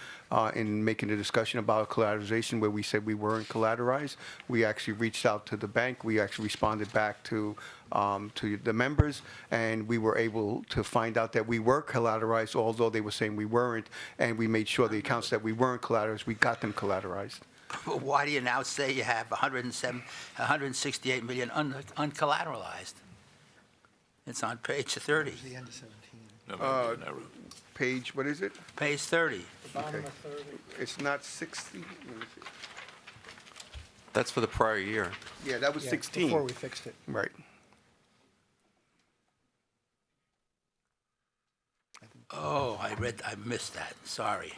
in making a discussion about collateralization where we said we weren't collateralized. We actually reached out to the bank. We actually responded back to the members, and we were able to find out that we were collateralized, although they were saying we weren't, and we made sure the accounts that we weren't collateralized, we got them collateralized. Why do you now say you have 168 million uncollateralized? It's on page 30. The end of 17. No, maybe an error. Page, what is it? Page 30. Bottom Okay. of 30. It's not 60? Let me see. That's for the prior year. Yeah, that was Yeah, 16. Before we fixed it. Right. Oh, I missed that, sorry.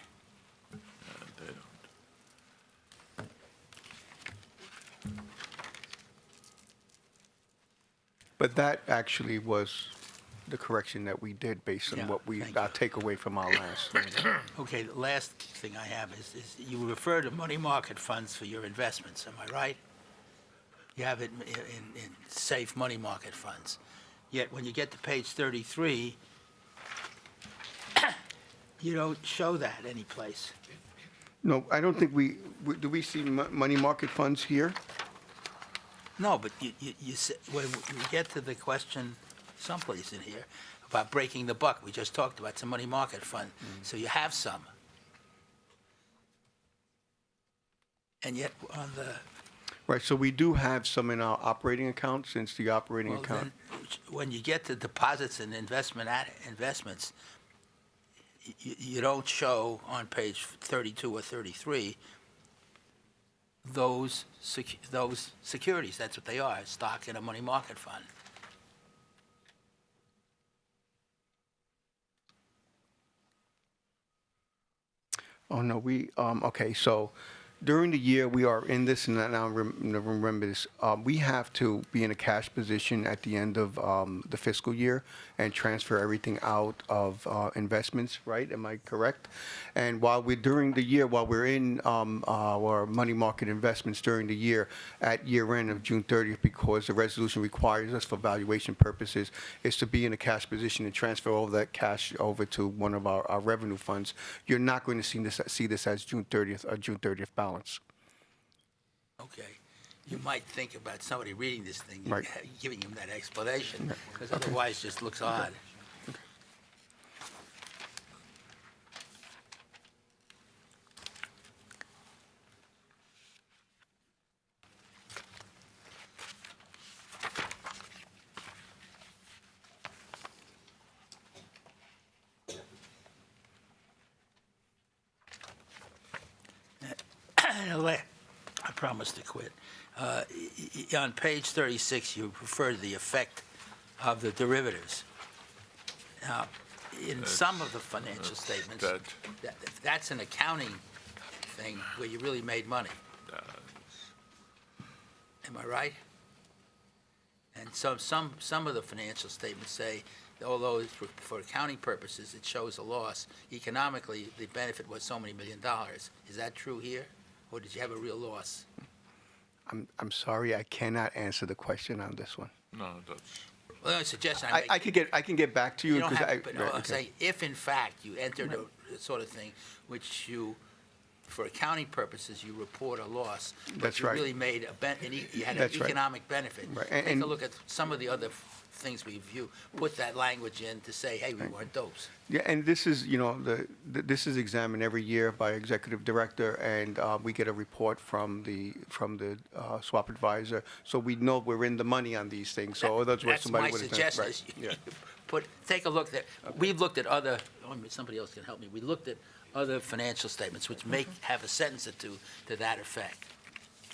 They don't. But that actually was the correction that we did based Yeah, on what we, thank our takeaway from our last meeting. Okay, the last thing I have is you refer to money market funds for your investments, am I right? You have it in safe money market funds. Yet when you get to page 33, you don't show that anyplace. No, I don't think do we see money market funds here? No, but you when we get to the question someplace in here about breaking the buck. We just talked about some money market fund, so you have some. And yet, on the, Right, so we do have some in our operating account, since the operating well, account. then, when you get to deposits and investments, you don't show on page 32 or 33 those securities. That's what they are, stock in a money market fund. Oh, no, okay, so during the year, we are in this, and now remember this, we have to be in a cash position at the end of the fiscal year and transfer everything out of investments, right? Am I correct? And while during the year, while we're in our money market investments during the year, at year end of June 30th, because the resolution requires us for valuation purposes, is to be in a cash position and transfer all that cash over to one of our revenue funds. You're not going to see this as June 30th balance. Okay. You might think about somebody reading this thing, Right. giving him that explanation, because otherwise it just looks odd. I promise to quit. On page 36, you refer to the effect of the derivatives. Now, in some of the financial statements, that's an accounting thing where you really made money. Am I right? And so some of the financial statements say, although for accounting purposes it shows a loss, economically the benefit was so many $1 million. Is that true here? Or did you have a real loss? I'm sorry, I cannot answer the question on this one. No, that's, Well, the only suggestion I can get back to you. You don't 'cause have, but no, I'm okay. saying, if in fact you entered a sort of thing which you, for accounting purposes, you report a loss, but That's you right. really made you had an That's right. economic benefit. Right, Take and- a look at some of the other things we view, put that language in to say, hey, we weren't dopes. Yeah, and this is, this is examined every year by executive director, and we get a report from the swap advisor, so we know we're in the money on these things. So that's where That's somebody my would have done. suggestion, is Yeah. take a look there. We've looked at other, somebody else can help me, we looked at other financial statements which may have a sentence or two to that effect.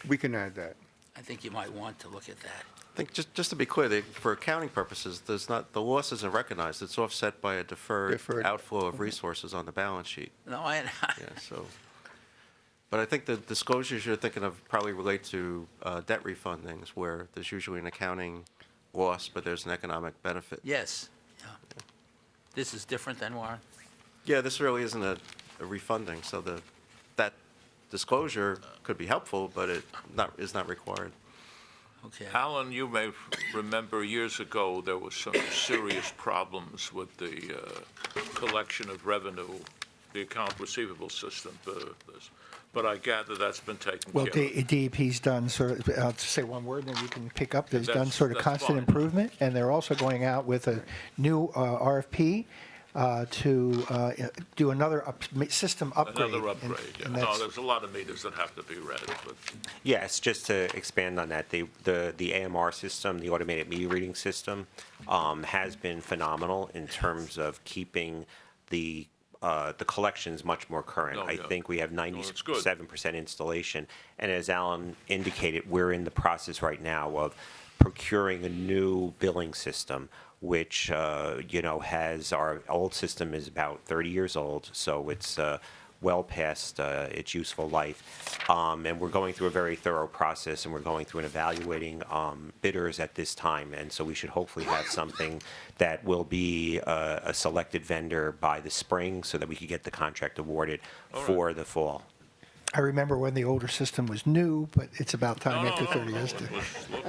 We can add that. I think you might want to look at that. I think just to be clear, for accounting purposes, the loss isn't recognized. It's offset by a deferred outflow of resources on the balance sheet. No, I, Yeah, so, but I think the disclosures you're thinking of probably relate to debt refundings, where there's usually an accounting loss, but there's an economic benefit. yes. Yeah. This is different than Warren? Yeah, this really isn't a refunding, so that disclosure could be helpful, but it is not required. Okay. Alan, you may remember years ago, there was some serious problems with the collection of revenue, the account receivable system. But I gather that's been taken Well, care of. DEP's done sort of, I'll just say one word, and then you can pick up, there's done That's- sort of that's constant fine. improvement, and they're also going out with a new RFP to do another system upgrade. Another upgrade, yeah. and No, that's- there's a lot of meters that have to be read, but Yes, just to expand on that, the AMR system, the automated meter reading system, has been phenomenal in terms of keeping the collections much more current. Oh, I yeah. think we have it's good. 97% installation. And as Alan indicated, we're in the process right now of procuring a new billing system, which, has, our old system is about 30 years old, so it's well past its useful life. And we're going through a very thorough process, and we're going through and evaluating bidders at this time. And so we should hopefully have something that will be a selected vendor by the spring so that we could get the contract awarded for the fall. I remember when the older system was new, but it's about time after 30 years. Look,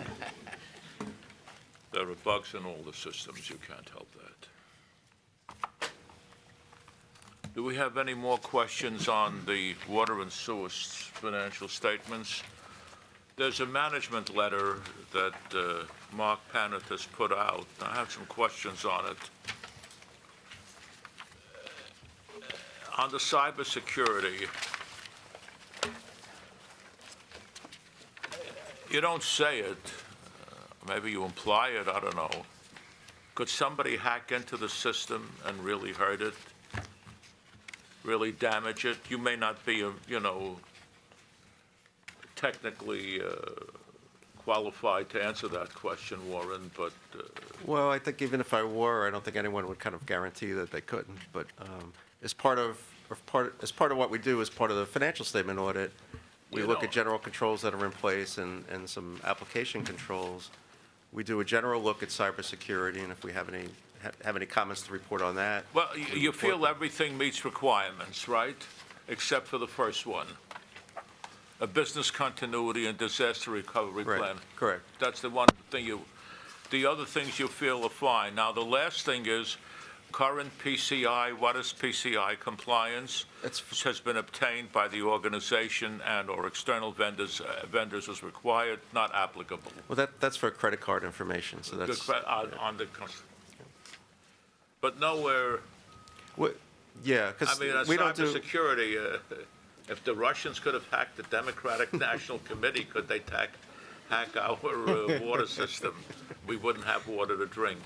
there are bugs in all the systems, you can't help that. Do we have any more questions on the water and sewer financial statements? There's a management letter that Mark Panet has put out. I have some questions on it. On the cybersecurity, you don't say it, maybe you imply it, I don't know. Could somebody hack into the system and really hurt it? Really damage it? You may not be, technically qualified to answer that question, Warren, but Well, I think even if I were, I don't think anyone would kind of guarantee that they couldn't. But as part of what we do as part of the financial statement audit, we look at general controls that are in place and some application controls. We do a general look at cybersecurity, and if we have any comments to report on that. well, we you report feel them. everything meets requirements, right? Except for the first one, a business continuity and disaster recovery Right, plan. correct. That's the one thing the other things you feel are fine. Now, the last thing is current PCI. What is PCI compliance? Which has been obtained by the organization and/or external vendors as required, not applicable. Well, that's for credit card information, so that's. On the, but nowhere, Yeah, I because mean, we don't do. cybersecurity, if the Russians could have hacked the Democratic National Committee, could they hack our water system? We wouldn't have water to drink.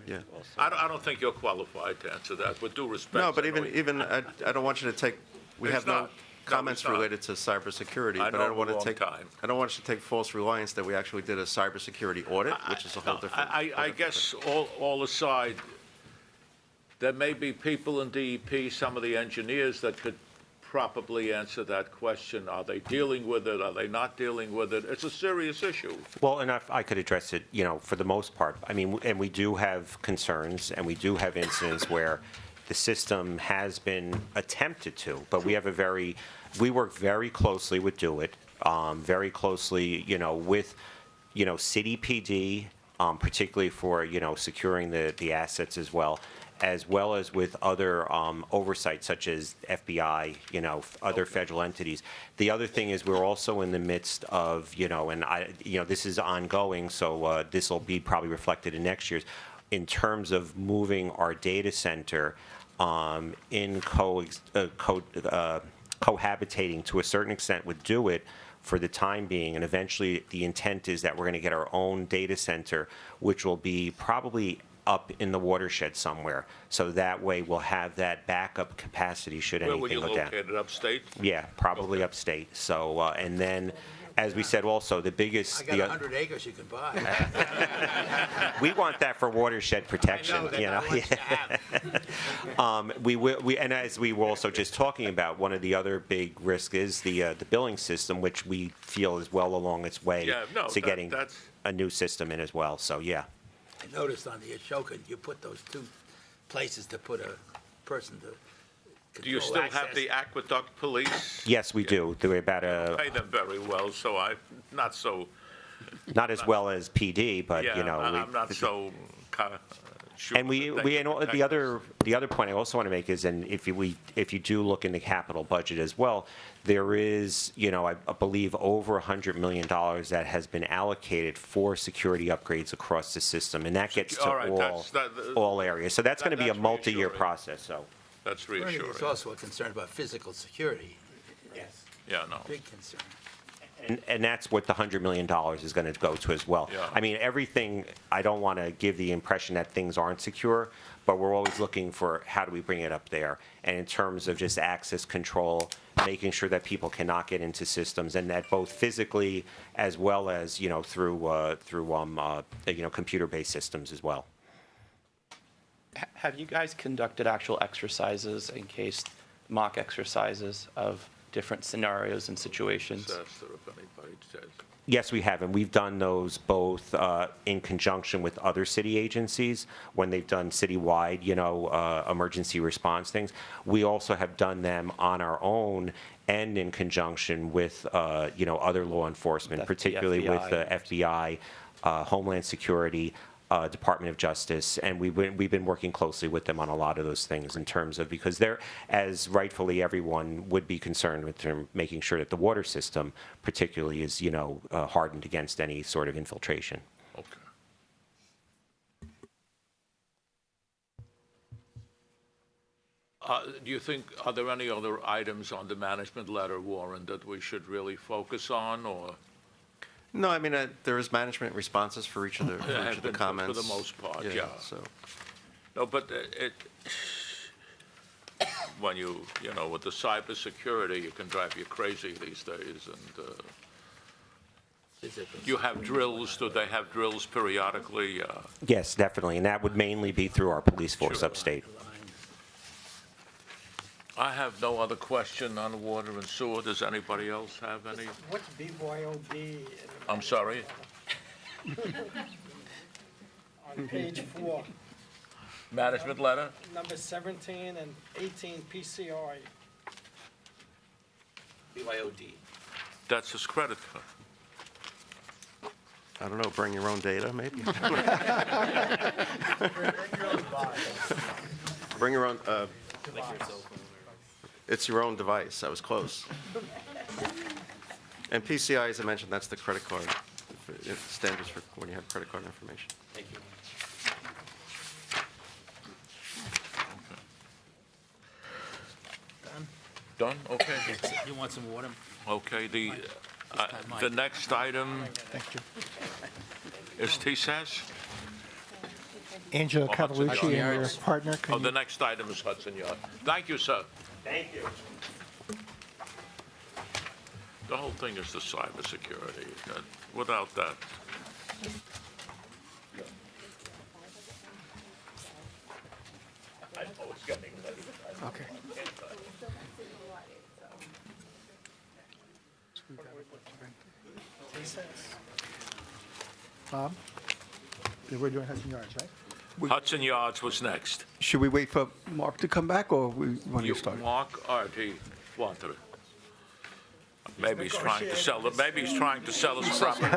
Yeah. I don't think you're qualified to answer that, with due respect. No, but I know even I don't want you to take. We It's have no not. No, comments it's not. related to cybersecurity, I but know I don't want a to long take. time. I don't want you to take false reliance that we actually did a cybersecurity audit, which is a whole different. I guess, all aside, there may be people in DEP, some of the engineers, that could properly answer that question. Are they dealing with it? Are they not dealing with it? It's a serious issue. Well, and if I could address it, for the most part. I mean, and we do have concerns, and we do have incidents where the system has been attempted to, but we work very closely with DoIT, very closely, with, city PD, particularly for, securing the assets as well as with other oversight such as FBI, other federal entities. The other thing is we're also in the midst of, this is ongoing, so this will be probably reflected in next year's, in terms of moving our data center in cohabitating to a certain extent with DoIT for the time being, and eventually the intent is that we're going to get our own data center, which will be probably up in the watershed somewhere. So that way we'll have that backup capacity should Where were anything you go down. located, upstate? Yeah, probably upstate. So, and then, as we said also, the biggest. I got 100 acres you can buy. We want that for watershed protection, and as we were also just talking about, one of the other big risks is the billing system, which we feel is well along its way to getting a new system in as well. So, yeah. I noticed on the Ashoka, you put those two places to put a person to Do you control still have access. the aqueduct police? Yes, we do. There were about Pay them very well, so not so. not as well as PD, but, Yeah, I'm not so sure. And the other point I also want to make is, and if you do look in the capital budget as well, there is, I believe, over $100 million that has been allocated for security upgrades across the system, and that gets All to right, all areas. So that's going to be a that's multi-year reassuring. process. So That's Bernie, reassuring. There's also a concern about physical security. yes, Yeah, no. Big concern. and that's what the $100 million is going to go to as well. Yeah. I mean, everything. I don't want to give the impression that things aren't secure, but we're always looking for how do we bring it up there. And in terms of just access control, making sure that people cannot get into systems, and that both physically as well as through computer-based systems as well. Have you guys conducted actual exercises mock exercises of different scenarios and situations? Disaster, if anybody says. Yes, we have, and we've done those both in conjunction with other city agencies when they've done citywide, emergency response things. We also have done them on our own and in conjunction with, other law enforcement, particularly with the FBI, Homeland Security, Department of Justice, and we've been working closely with them on a lot of those things in terms of, because they're, as rightfully everyone would be concerned with making sure that the water system particularly is, hardened against any sort of infiltration. Okay. Do you think, are there any other items on the management letter, Warren, that we should really focus on, or? No, I mean, there is management responses for each of the, Has been comments. For the most part, yeah. So, No, but when you with the cybersecurity, it can drive you crazy these days, and you have drills, do they have drills periodically? Yes, definitely, and that would mainly be through our police force upstate. I have no other question on water and sewer. Does anybody else have any? What's BYOD? I'm sorry? On page 4, Management letter? number 17 and 18 PCI. BYOD. That's his credit card. I don't know, bring your own data, maybe? Bring your own, it's your own device. I was close. And PCI, as I mentioned, that's the credit card, standards for when you have credit card information. Thank you. Done? Okay. You want some water? Okay, the next item is TSAS? Angela Oh, Hudson Cavalucci and your Yards. partner, Oh, can the you? next item is Hudson Yard. Thank you, sir. Thank you. The whole thing is the cybersecurity. Without that. I know it's getting late. Okay. Bob? We're doing Hudson Yards, right? Hudson Yards was next. Should we wait for Mark to come back, or we want You, to start? Mark, or do you want to? Maybe he's trying to sell it. Maybe he's trying to sell his property.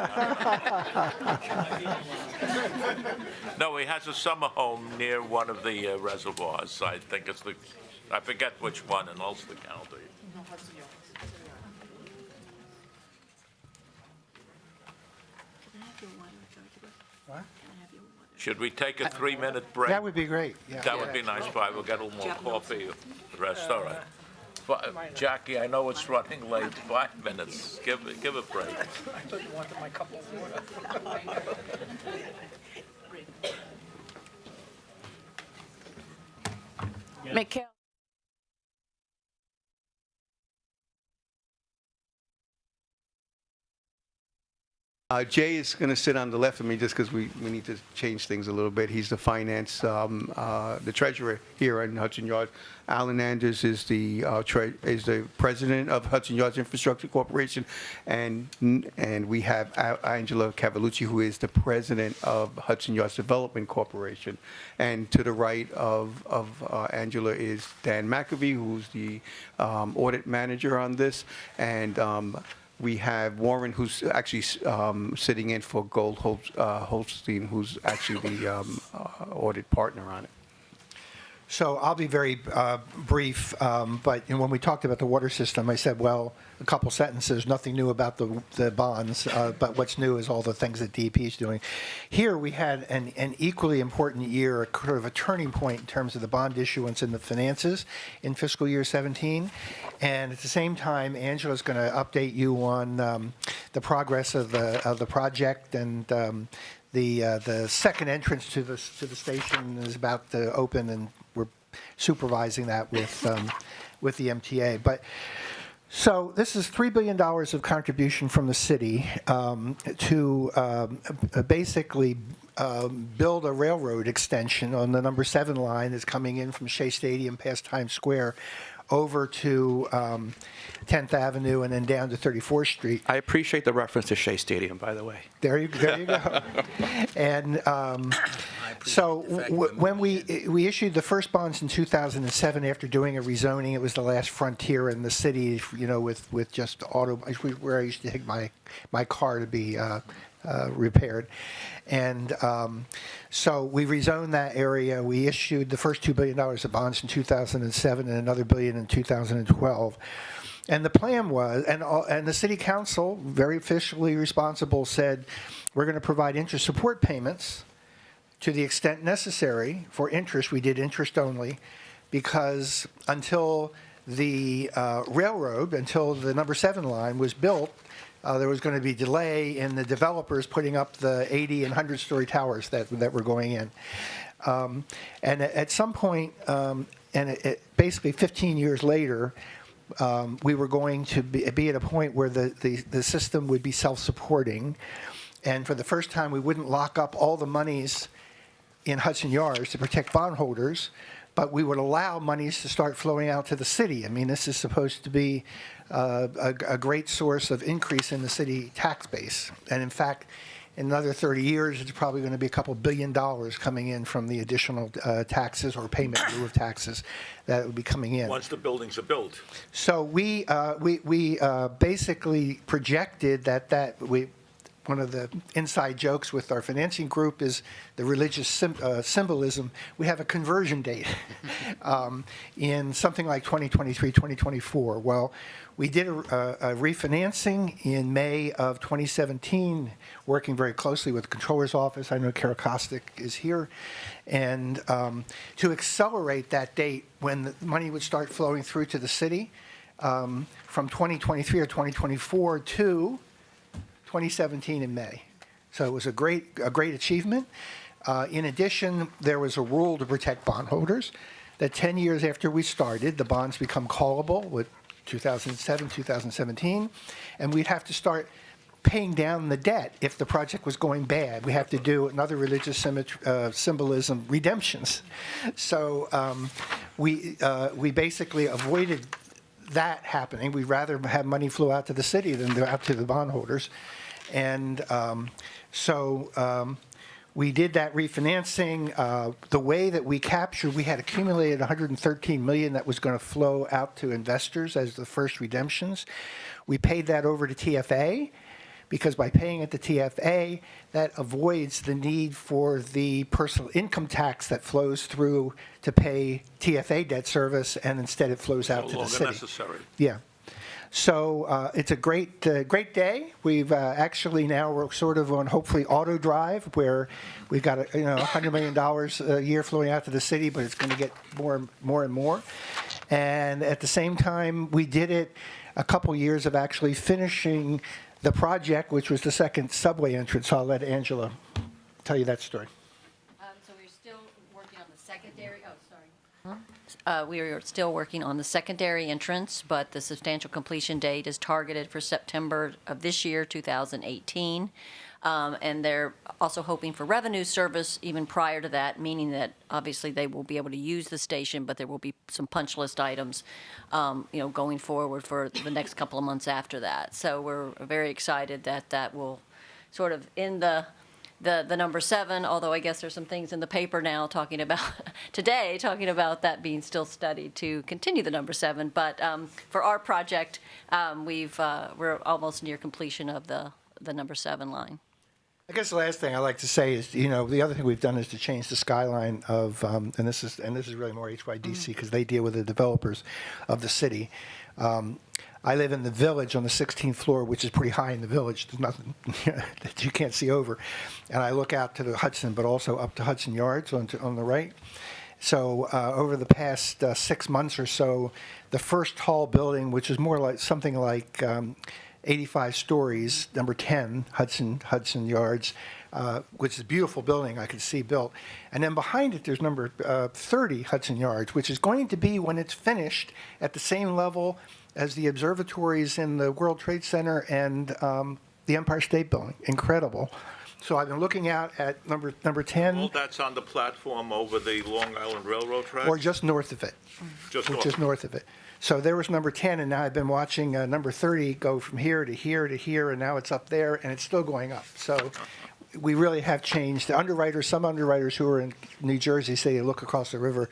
No, he has a summer home near one of the reservoirs. I think it's I forget which one in Ulster County. What? Should we take a 3-minute break? That would be great, yeah. That would be nice, but we'll get a little more coffee, the rest, all right. Jackie, I know it's running late, 5 minutes, give a break. I thought you wanted my cup of water. Mikhail. Jay is going to sit on the left of me just because we need to change things a little bit. He's the finance, the treasurer here in Hudson Yards. Alan Anders is the president of Hudson Yards Infrastructure Corporation, and we have Angela Cavalucci, who is the president of Hudson Yards Development Corporation. And to the right of Angela is Dan McAvee, who's the audit manager on this, and we have Warren, who's actually sitting in for Gold Holstein, who's actually the audit partner on it. So I'll be very brief, but when we talked about the water system, I said, well, a couple sentences, nothing new about the bonds, but what's new is all the things that DEP is doing. Here we had an equally important year, sort of a turning point in terms of the bond issuance and the finances in fiscal year 17. And at the same time, Angela's going to update you on the progress of the project, and the second entrance to the station is about to open, and we're supervising that with the MTA. But so this is $3 billion of contribution from the city to basically build a railroad extension on the number 7 line that's coming in from Shea Stadium past Times Square over to 10th Avenue and then down to 34th Street. I appreciate the reference to Shea Stadium, by the way. There you go. And so when we issued the first bonds in 2007 after doing a rezoning, it was the last frontier in the city, with just auto, where I used to take my car to be repaired. And so we rezoned that area. We issued the first $2 billion of bonds in 2007 and another $1 billion in 2012. And the plan was, and the city council, very officially responsible, said, we're going to provide interest support payments to the extent necessary for interest. We did interest only because until the railroad, until the number 7 line was built, there was going to be delay in the developers putting up the 80 and 100-story towers that were going in. And at some point, basically 15 years later, we were going to be at a point where the system would be self-supporting. And for the first time, we wouldn't lock up all the monies in Hudson Yards to protect bondholders, but we would allow monies to start flowing out to the city. I mean, this is supposed to be a great source of increase in the city tax base. And in fact, in another 30 years, it's probably going to be a couple $1 billion coming in from the additional taxes or payment in lieu of taxes that would be coming in. Once the buildings are built. So we basically projected that one of the inside jokes with our financing group is the religious symbolism. We have a conversion date in something like 2023, 2024. Well, we did a refinancing in May of 2017, working very closely with the Controller's Office. I know Kara Kostick is here. And to accelerate that date when the money would start flowing through to the city from 2023 or 2024 to 2017 in May. So it was a great achievement. In addition, there was a rule to protect bondholders that 10 years after we started, the bonds become callable with 2007, 2017, and we'd have to start paying down the debt if the project was going bad. We have to do another religious symbolism, redemptions. So we basically avoided that happening. We'd rather have money flow out to the city than go out to the bondholders. And so we did that refinancing. The way that we captured, we had accumulated $113 million that was going to flow out to investors as the first redemptions. We paid that over to TFA because by paying it to TFA, that avoids the need for the personal income tax that flows through to pay TFA debt service, and instead it flows out to the city. Necessary. Yeah. So it's a great day. We've actually now we're sort of on hopefully auto drive where we've got $100 million a year flowing out to the city, but it's going to get more and more. And at the same time, we did it a couple years of actually finishing the project, which was the second subway entrance. So I'll let Angela tell you that story. So we're still working on the secondary. Oh, sorry. We are still working on the secondary entrance, but the substantial completion date is targeted for September of this year, 2018. And they're also hoping for revenue service even prior to that, meaning that obviously they will be able to use the station, but there will be some punch list items, going forward for the next couple of months after that. So we're very excited that that will sort of end the number 7, although I guess there's some things in the paper now talking about that being still studied to continue the number 7. But for our project, we're almost near completion of the number 7 line. I guess the last thing I'd like to say is, the other thing we've done is to change the skyline of, and this is really more HYDC because they deal with the developers of the city. I live in the village on the 16th floor, which is pretty high in the village. There's nothing that you can't see over. And I look out to the Hudson, but also up to Hudson Yards on the right. So over the past 6 months or so, the first tall building, which is more like something like 85 stories, number 10, Hudson Yards, which is a beautiful building I could see built. And then behind it, there's number 30, Hudson Yards, which is going to be, when it's finished, at the same level as the observatories in the World Trade Center and the Empire State Building. Incredible. So I've been looking out at number 10. All that's on the platform over the Long Island Railroad tracks? Or just north of it. Just north of it. So there was number 10, and now I've been watching number 30 go from here to here to here, and now it's up there, and it's still going up. So we really have changed. Some underwriters who are in New Jersey say they look across the river,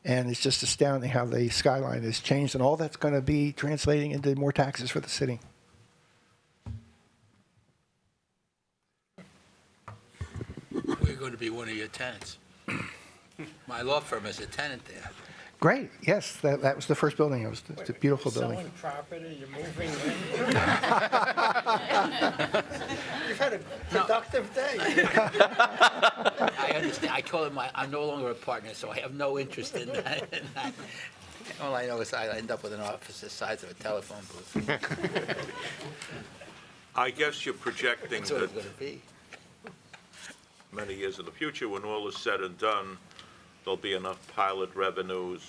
and it's just astounding how the skyline has changed, and all that's going to be translating into more taxes for the city. to be one of your tenants. My law firm is a tenant there. Great, yes, that was the first building. It's a beautiful building. Selling property, you're moving in. You've had a productive day. I understand. I told him I'm no longer a partner, so I have no interest in that. All I know is I end up with an office the size of a telephone booth. I guess you're projecting That's what that it's going to be. many years in the future, when all is said and done, there'll be enough pilot revenues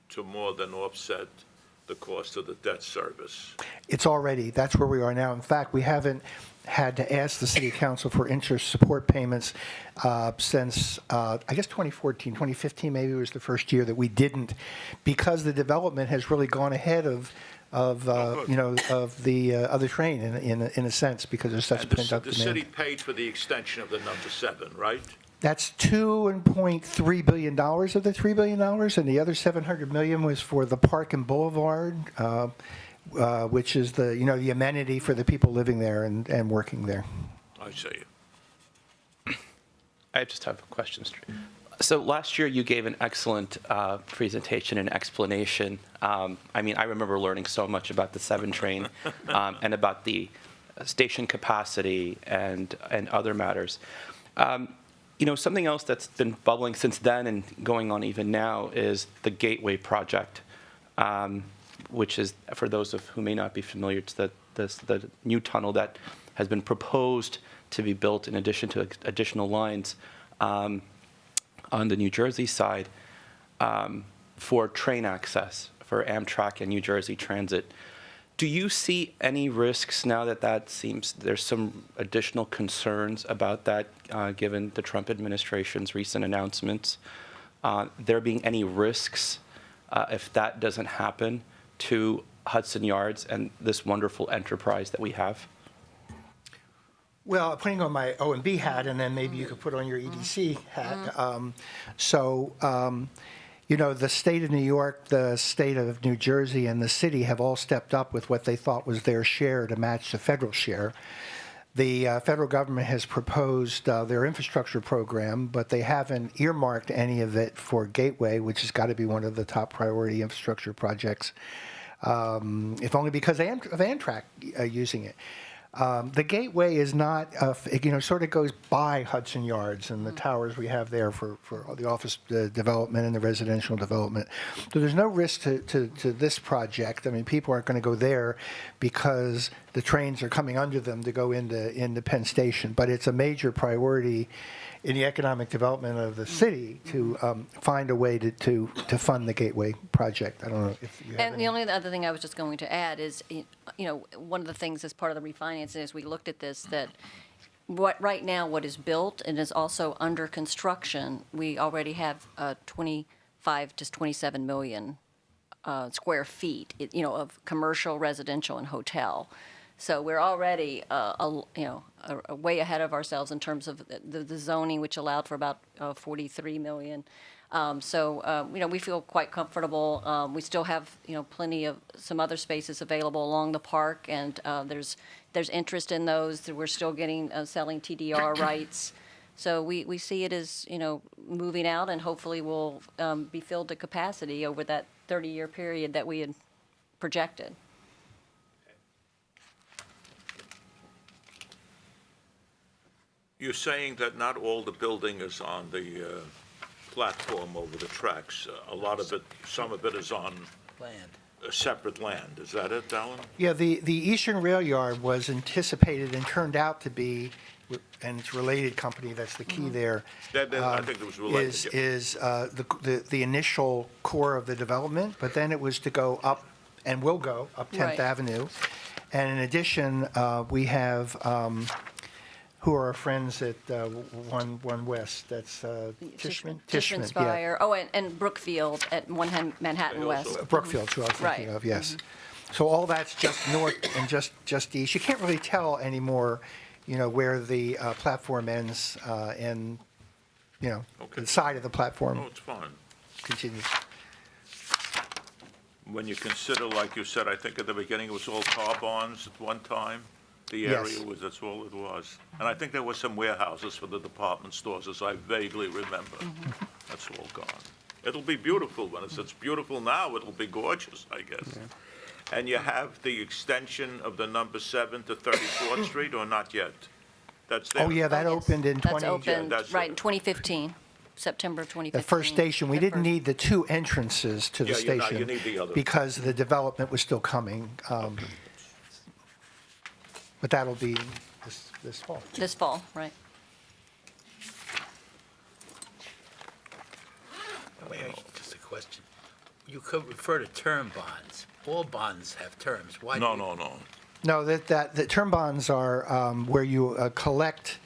to more than offset the cost of the debt service. It's already, that's where we are now. In fact, we haven't had to ask the city council for interest support payments since, I guess 2014, 2015 maybe was the first year that we didn't, because the development has really gone ahead of the other train in a sense, because there's such And pent-up the demand. city paid for the extension of the number 7, right? That's $2.3 billion of the $3 billion, and the other $700 million was for the Park and Boulevard, which is the amenity for the people living there and working there. I see. I just have a question. So last year you gave an excellent presentation and explanation. I remember learning so much about the 7 train and about the station capacity and other matters. Something else that's been bubbling since then and going on even now is the Gateway project, which is, for those of who may not be familiar, it's the new tunnel that has been proposed to be built in addition to additional lines on the New Jersey side for train access for Amtrak and New Jersey Transit. Do you see any risks now that seems there's some additional concerns about that, given the Trump administration's recent announcements? There being any risks if that doesn't happen to Hudson Yards and this wonderful enterprise that we have? Well, putting on my O&B hat, and then maybe you could put on your EDC hat. The state of New York, the state of New Jersey, and the city have all stepped up with what they thought was their share to match the federal share. The federal government has proposed their infrastructure program, but they haven't earmarked any of it for Gateway, which has got to be one of the top priority infrastructure projects, if only because of Amtrak using it. The Gateway is not, sort of goes by Hudson Yards and the towers we have there for the office development and the residential development. So there's no risk to this project. I mean, people aren't going to go there because the trains are coming under them to go into Penn Station. But it's a major priority in the economic development of the city to find a way to fund the Gateway project. I don't know if you have And any. the only other thing I was just going to add is, one of the things as part of the refinancing is we looked at this, that right now what is built and is also under construction, we already have 25 to 27 million square feet, of commercial, residential, and hotel. So we're already, way ahead of ourselves in terms of the zoning, which allowed for about 43 million. We feel quite comfortable. We still have, plenty of some other spaces available along the park, and there's interest in those. We're still selling TDR rights. So we see it as, moving out, and hopefully will be filled to capacity over that 30-year period that we had projected. You're saying that not all the building is on the platform over the tracks. A lot of it, some of it is on Land. separate land. Is that it, Alan? Yeah, the Eastern Rail Yard was anticipated and turned out to be, and it's a related company, that's the key there. I think it was related. Yeah. Is the initial core of the development, but then it was to go up, and will go up 10th Right. Avenue. And in addition, we have, who are our friends at One West, that's Tishman? Tishman yeah. Spire. Oh, and Brookfield at Manhattan They West. also- Brookfield's who I was thinking Right. of, yes. So all that's just north and just east. You can't really tell anymore, where the platform ends and, Okay. the side of the platform Oh, it's fine. continues. When you consider, like you said, I think at the beginning it was all car barns at one time. The Yes. area was, that's all it was. And I think there were some warehouses for the department stores, as I vaguely remember. That's all gone. It'll be beautiful when it's beautiful now, it'll be gorgeous, I guess. And you have the extension of the number 7 to 34th Street, or not yet? That's there. Oh, yeah, that opened in 20... That's opened, that's right, it. in 2015, September of 2015. The first station, we The didn't first- need the two entrances to the Yeah, station. you need the other. Because the development was still coming. But that'll be this fall. This fall, right. Just a question. You could refer to term bonds. All bonds have terms. Why? No, no. No, the term bonds are where you collect,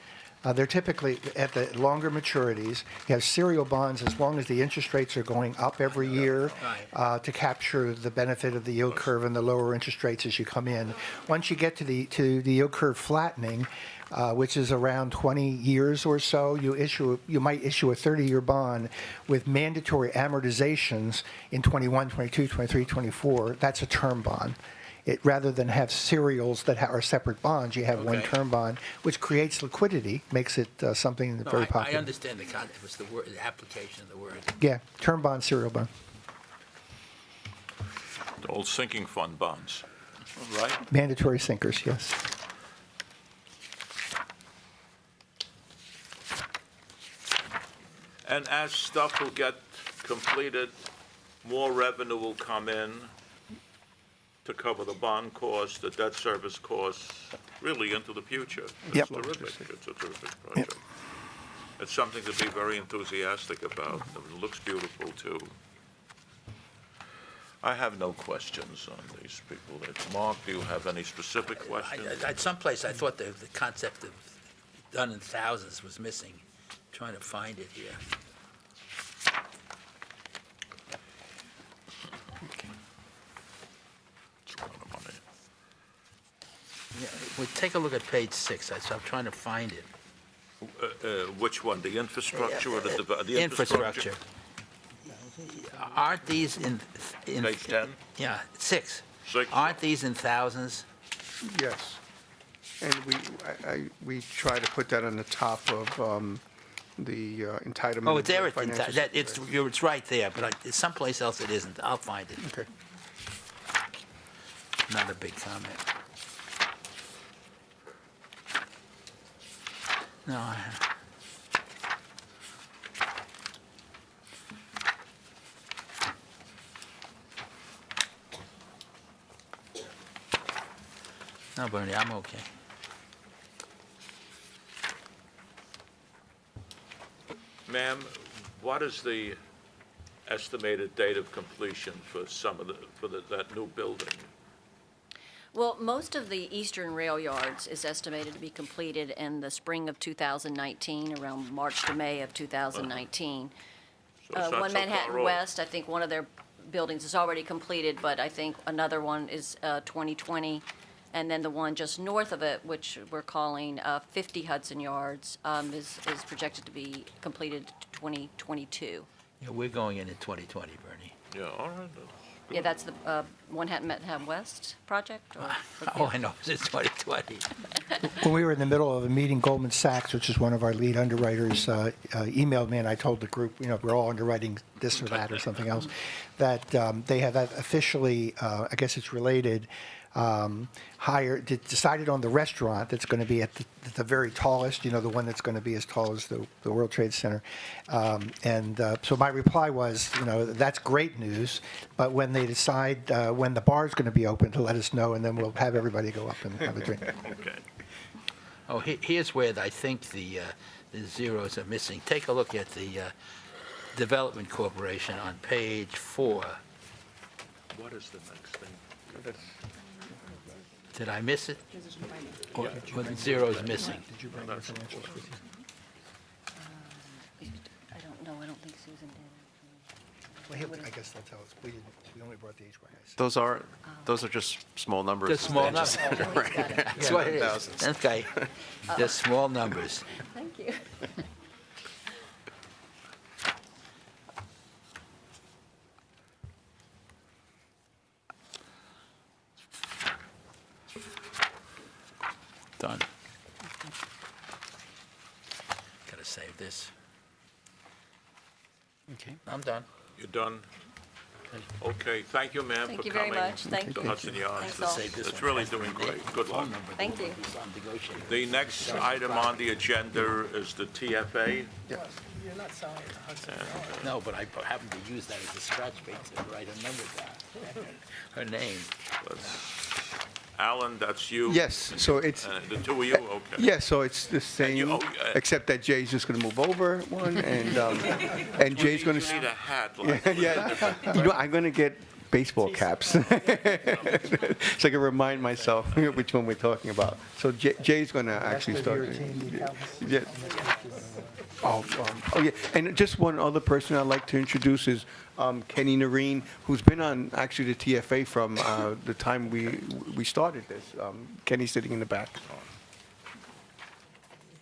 they're typically at the longer maturities. You have serial bonds as long as the interest rates are going up every year to capture the benefit of the yield curve and the lower interest rates as you come in. Once you get to the yield curve flattening, which is around 20 years or so, you might issue a 30-year bond with mandatory amortizations in 21, 22, 23, 24. That's a term bond. Rather than have serials that are separate bonds, you have one Okay. term bond, which creates liquidity, makes it something No, very I popular. understand the concept. It was the word, the application of the word. Yeah, term bond, serial bond. The old sinking fund bonds, right? Mandatory sinkers, yes. And as stuff will get completed, more revenue will come in to cover the bond costs, the debt service costs, really into the future. Yep. It's terrific. It's a terrific project. It's something to be very enthusiastic about. It looks beautiful, too. I have no questions on these people. Mark, do you have any specific questions? At some place, I thought the concept of done in thousands was missing. Trying to find it here. It's a lot of money. Yeah, well, take a look at page 6. I'm trying to find it. Which one, the infrastructure or the Infrastructure. Aren't these in? Page 10? Yeah, 6. 6. Aren't these in thousands? Yes. And we try to put that on the top of the entitlement. Oh, it's there. of financial It's right there, but someplace else it isn't. I'll find it. Okay. Not a big comment. No, no, Bernie, I'm okay. Ma'am, what is the estimated date of completion for that new building? Well, most of the eastern rail yards is estimated to be completed in the spring of 2019, around March to May of 2019. So it's not One so far Manhattan off. West, I think one of their buildings is already completed, but I think another one is 2020. And then the one just north of it, which we're calling 50 Hudson Yards, is projected to be completed 2022. Yeah, we're going in 2020, Bernie. Yeah, all right. Yeah, that's the one Manhattan West project? or- Oh, I know, it's 2020. When we were in the middle of a meeting, Goldman Sachs, which is one of our lead underwriters, emailed me, and I told the group, we're all underwriting this or that or something else, that they have officially, I guess it's related, decided on the restaurant that's going to be at the very tallest, the one that's going to be as tall as the World Trade Center. So my reply was, that's great news, but when they decide when the bar's going to be open, to let us know, and then we'll have everybody go up and have a drink. Okay. Oh, here's where I think the zeros are missing. Take a look at the Development Corporation on page 4. What is the next thing? Did I miss it? Or the zero's missing? Did you bring your financials with you? I don't know, I don't think Susan did. Well, I guess they'll tell us. We only brought the HYIs. Those are just small numbers. Just small They just- numbers. Right. That's what it is. Thousands. Okay, just small numbers. Thank you. Done. Gotta save this. Okay. I'm done. You're done? Okay, thank you, ma'am, Thank for you very coming much. Thank to you. Hudson Yards. Thanks all. Save this It's one. really doing great. Good luck. Thank you. The next item on the agenda is the TFA. You're not selling it to Hudson. No, but I happened to use that as a scratch page to write a number down. Her name. Alan, that's you? Yes, so it's, The two of you, okay. yeah, so it's the you- same, oh, except that Jay's just going to move over one, and Jay's going You need to, a hat, like. yeah, I'm going to get baseball caps. So I can remind myself which one we're talking about. So Jay's going to actually start. Yeah. Oh, yeah, and just one other person I'd like to introduce is Kenny Nareen, who's been on actually the TFA from the time we started this. Kenny's sitting in the back.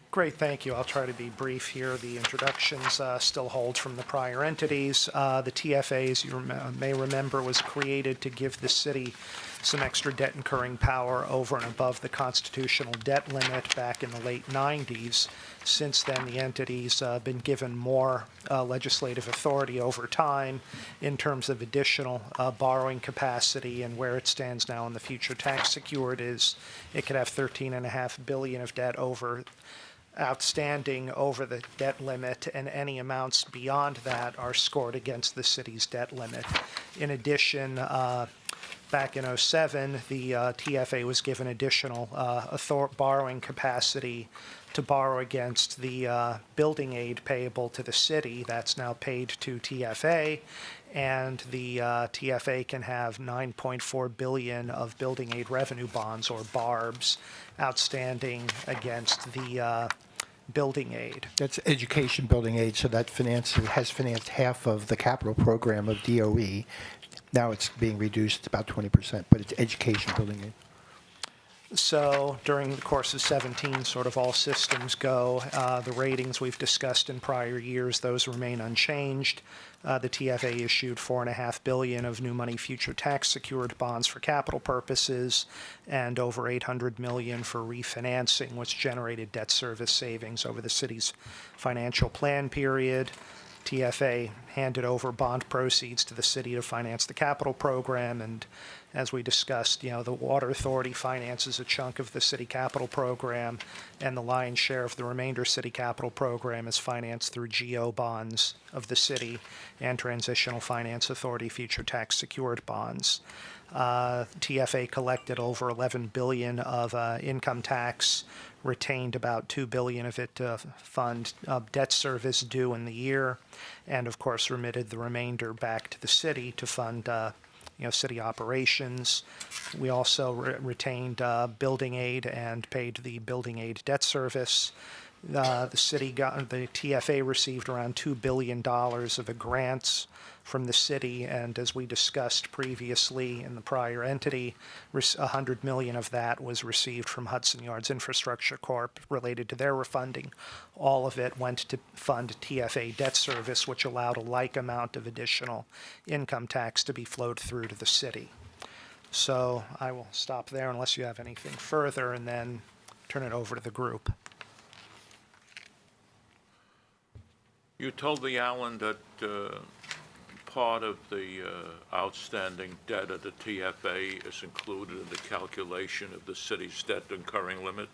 Great, thank you. I'll try to be brief here. The introductions still hold from the prior entities. The TFA, as you may remember, was created to give the city some extra debt incurring power over and above the constitutional debt limit back in the late 90s. Since then, the entity's been given more legislative authority over time in terms of additional borrowing capacity, and where it stands now in the future tax secured is it could have $13.5 billion of debt outstanding over the debt limit, and any amounts beyond that are scored against the city's debt limit. In addition, back in '07, the TFA was given additional borrowing capacity to borrow against the building aid payable to the city. That's now paid to TFA, and the TFA can have $9.4 billion of building aid revenue bonds, or BARBs, outstanding against the building aid. That's education building aid, so that has financed half of the capital program of DOE. Now it's being reduced to about 20%, but it's education building aid. So during the course of 17, sort of all systems go. The ratings we've discussed in prior years, those remain unchanged. The TFA issued $4.5 billion of new money future tax secured bonds for capital purposes, and over $800 million for refinancing, which generated debt service savings over the city's financial plan period. TFA handed over bond proceeds to the city to finance the capital program, and as we discussed, the Water Authority finances a chunk of the city capital program, and the lion's share of the remainder city capital program is financed through GO bonds of the city and Transitional Finance Authority future tax secured bonds. TFA collected over $11 billion of income tax, retained about $2 billion of it to fund debt service due in the year, and of course remitted the remainder back to the city to fund city operations. We also retained building aid and paid the building aid debt service. The TFA received around $2 billion of grants from the city, and as we discussed previously in the prior entity, $100 million of that was received from Hudson Yards Infrastructure Corp. Related to their refunding. All of it went to fund TFA debt service, which allowed a like amount of additional income tax to be flowed through to the city. So I will stop there unless you have anything further, and then turn it over to the group. You told the Alan that part of the outstanding debt of the TFA is included in the calculation of the city's debt incurring limit?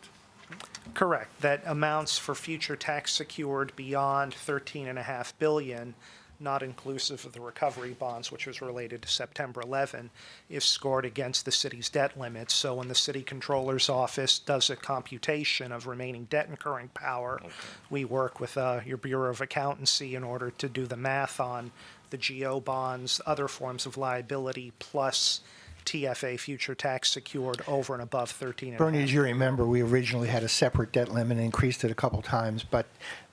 Correct. That amounts for future tax secured beyond $13.5 billion, not inclusive of the recovery bonds, which was related to September 11, is scored against the city's debt limits. So when the city controller's office does a computation of remaining debt incurring power, we work with your Bureau of Accountancy in order to do the math on the GO bonds, other forms of liability, plus TFA future tax secured over and above 13.5. Bernie, as you remember, we originally had a separate debt limit and increased it a couple times, but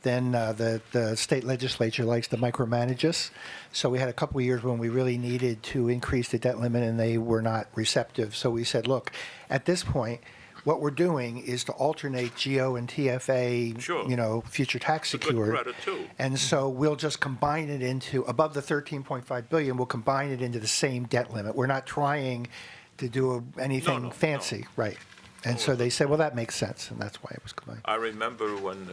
then the state legislature likes to micromanage us. So we had a couple of years when we really needed to increase the debt limit, and they were not receptive. So we said, look, at this point, what we're doing is to alternate GO and TFA, Sure. future tax It's a good secured. credit, too. And so we'll just combine it into, above the 13.5 billion, we'll combine it into the same debt limit. We're not trying to do anything No, fancy, right? And so they said, well, that makes sense, and that's why it was combined. I remember when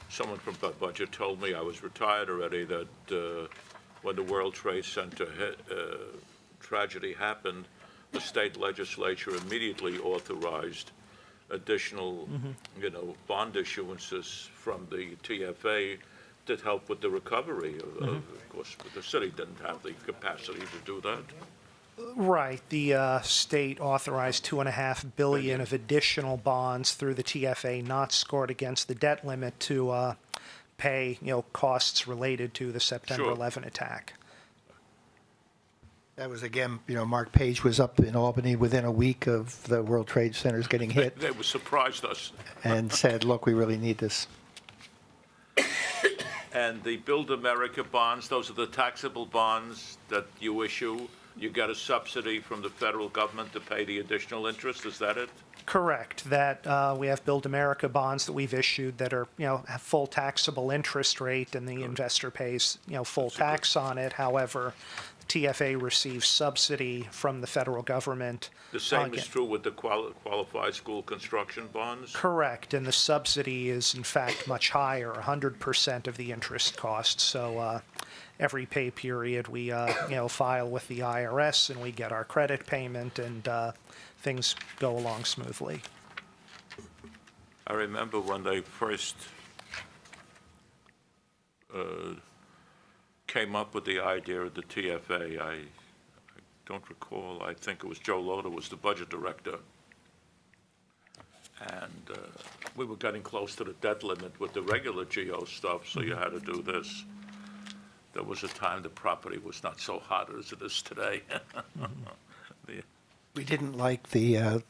someone from Budget told me, I was retired already, that when the World Trade Center tragedy happened, the state legislature immediately authorized additional, bond issuances from the TFA to help with the recovery. Of course, the city didn't have the capacity to do that. Right. The state authorized $2.5 billion of additional bonds through the TFA not scored against the debt limit to pay, costs related to the September Sure. 11 attack. That was, again, Mark Page was up in Albany within a week of the World Trade Centers getting hit They surprised us. and said, look, we really need this. And the Build America bonds, those are the taxable bonds that you issue. You get a subsidy from the federal government to pay the additional interest, is that it? Correct. That we have Build America bonds that we've issued that are, have full taxable interest rate, and the investor pays, full tax on it. However, the TFA receives subsidy from the federal government. The same Again, is true with the qualified school construction bonds? correct, and the subsidy is in fact much higher, 100% of the interest cost. So every pay period we, file with the IRS and we get our credit payment, and things go along smoothly. I remember when they first came up with the idea of the TFA, I don't recall, I think it was Joe Loder was the budget director. And we were getting close to the debt limit with the regular GO stuff, so you had to do this. There was a time the property was not so hot as it is today. We didn't like the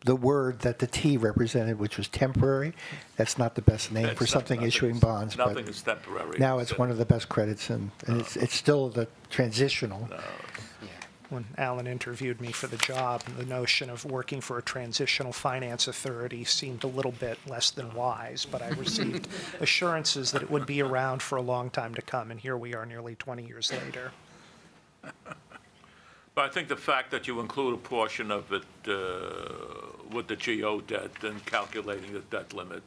word that the T represented, which was temporary. That's not the best name for something issuing bonds. but Nothing is temporary. Now it's one of the best credits, and it's still the transitional. When Alan interviewed me for the job, the notion of working for a transitional finance authority seemed a little bit less than wise, but I received assurances that it would be around for a long time to come, and here we are nearly 20 years later. But I think the fact that you include a portion of it with the GO debt and calculating the debt limit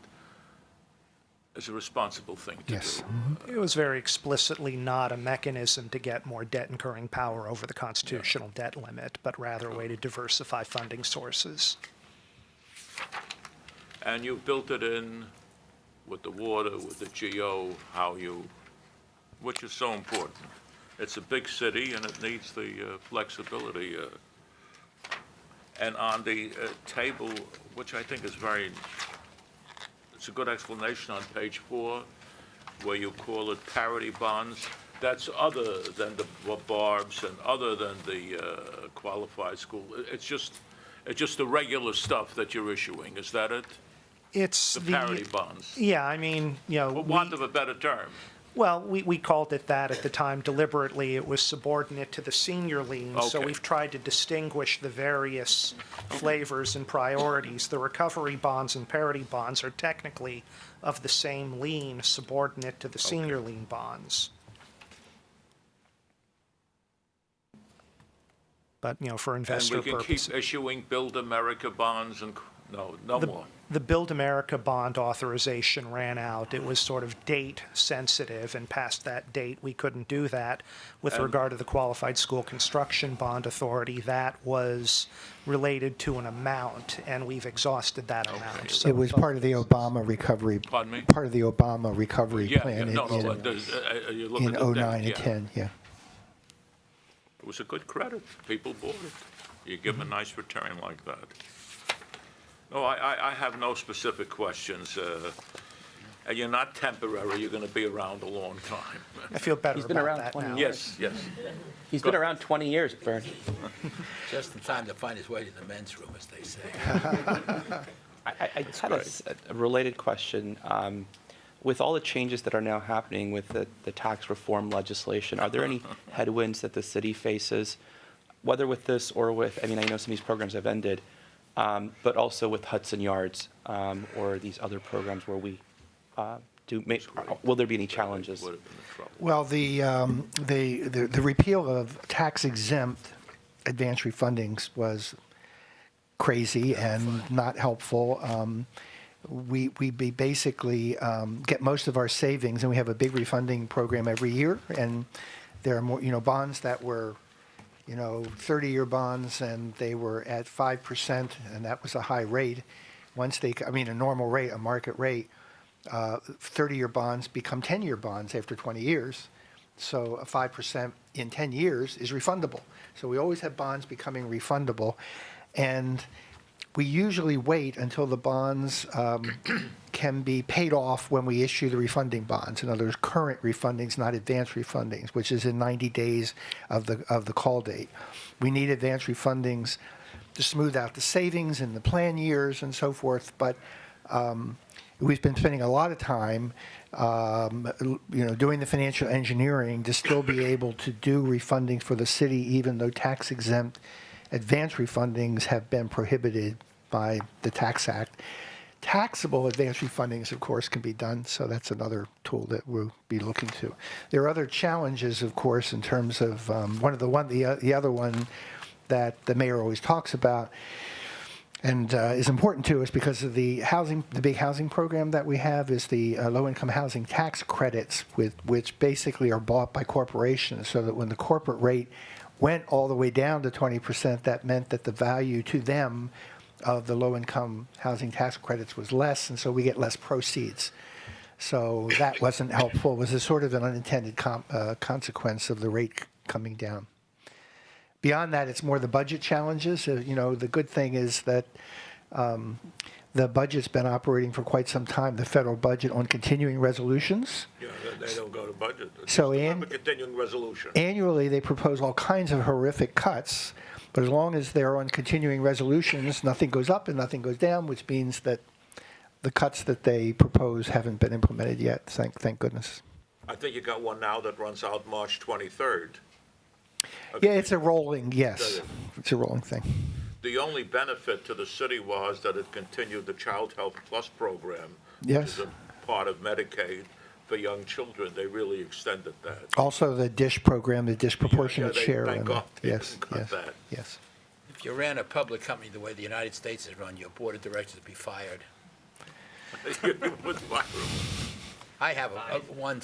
is a responsible thing to Yes. do. It was very explicitly not a mechanism to get more debt incurring power over the constitutional debt limit, but rather a way to diversify funding sources. And you built it in with the water, with the GO, which is so important. It's a big city and it needs the flexibility. And on the table, which I think is it's a good explanation on page 4, where you call it parity bonds. That's other than the barbs and other than the qualified school. It's just the regular stuff that you're issuing. Is that it? It's The parity bonds. Yeah, I mean, For want of a better term. Well, we called it that at the time deliberately. It was subordinate to the senior lien, so Okay. we've tried to distinguish the various flavors and priorities. The recovery bonds and parity bonds are technically of the same lien, subordinate to the senior lien bonds. But, for investor And we can purposes. keep issuing Build America bonds and, no more. The Build America bond authorization ran out. It was sort of date sensitive, and past that date, we couldn't do that. With And- regard to the Qualified School Construction Bond Authority, that was related to an amount, and we've exhausted that amount. So It was part of the Obama recovery. Pardon me? Part of the Obama recovery Yeah, plan no, in you're looking in at that, 09 and yeah. 10, yeah. It was a good credit. People bought it. You give them a nice return like that. No, I have no specific questions. And you're not temporary. You're going to be around a long time. I feel better He's been about around that 20 now. Yes, yes. He's been around 20 years, Bern. Just in time to find his way to the men's room, as they say. I just had a related question. With all the changes that are now happening with the tax reform legislation, are there any headwinds that the city faces, whether with this or with, I know some of these programs have ended, but also with Hudson Yards or these other programs where we will there be any challenges? Well, the repeal of tax exempt advance refundings was crazy and not helpful. We basically get most of our savings, and we have a big refunding program every year. And there are more, bonds that were, 30-year bonds, and they were at 5%, and that was a high rate. A normal rate, a market rate. 30-year bonds become 10-year bonds after 20 years. So a 5% in 10 years is refundable. So we always have bonds becoming refundable. And we usually wait until the bonds can be paid off when we issue the refunding bonds. In other words, current refundings, not advance refundings, which is in 90 days of the call date. We need advance refundings to smooth out the savings in the plan years and so forth. But we've been spending a lot of time, doing the financial engineering to still be able to do refunding for the city, even though tax-exempt advance refundings have been prohibited by the Tax Act. Taxable advance refundings, of course, can be done, so that's another tool that we'll be looking to. There are other challenges, of course, in terms of the other one that the mayor always talks about and is important to us because of the big housing program that we have is the low-income housing tax credits, which basically are bought by corporations, so that when the corporate rate went all the way down to 20%, that meant that the value to them of the low-income housing tax credits was less, and so we get less proceeds. So that wasn't helpful. It was a sort of an unintended consequence of the rate coming down. Beyond that, it's more the budget challenges. The good thing is that the budget's been operating for quite some time, the federal budget on continuing resolutions. Yeah, they don't go to budget. So Have a continuing resolution. annually, they propose all kinds of horrific cuts, but as long as they're on continuing resolutions, nothing goes up and nothing goes down, which means that the cuts that they propose haven't been implemented yet, thank goodness. I think you got one now that runs out March 23rd. Yeah, it's a rolling, yes. It's a rolling thing. The only benefit to the city was that it continued the Child Health Plus program, Yes. which is a part of Medicaid for young children. They really extended that. Also, the DISH program, the disproportionate Yeah, share. thank and- God they Yes, got yes, that. yes. If you ran a public company the way the United States is run, your board of directors would be fired. I have one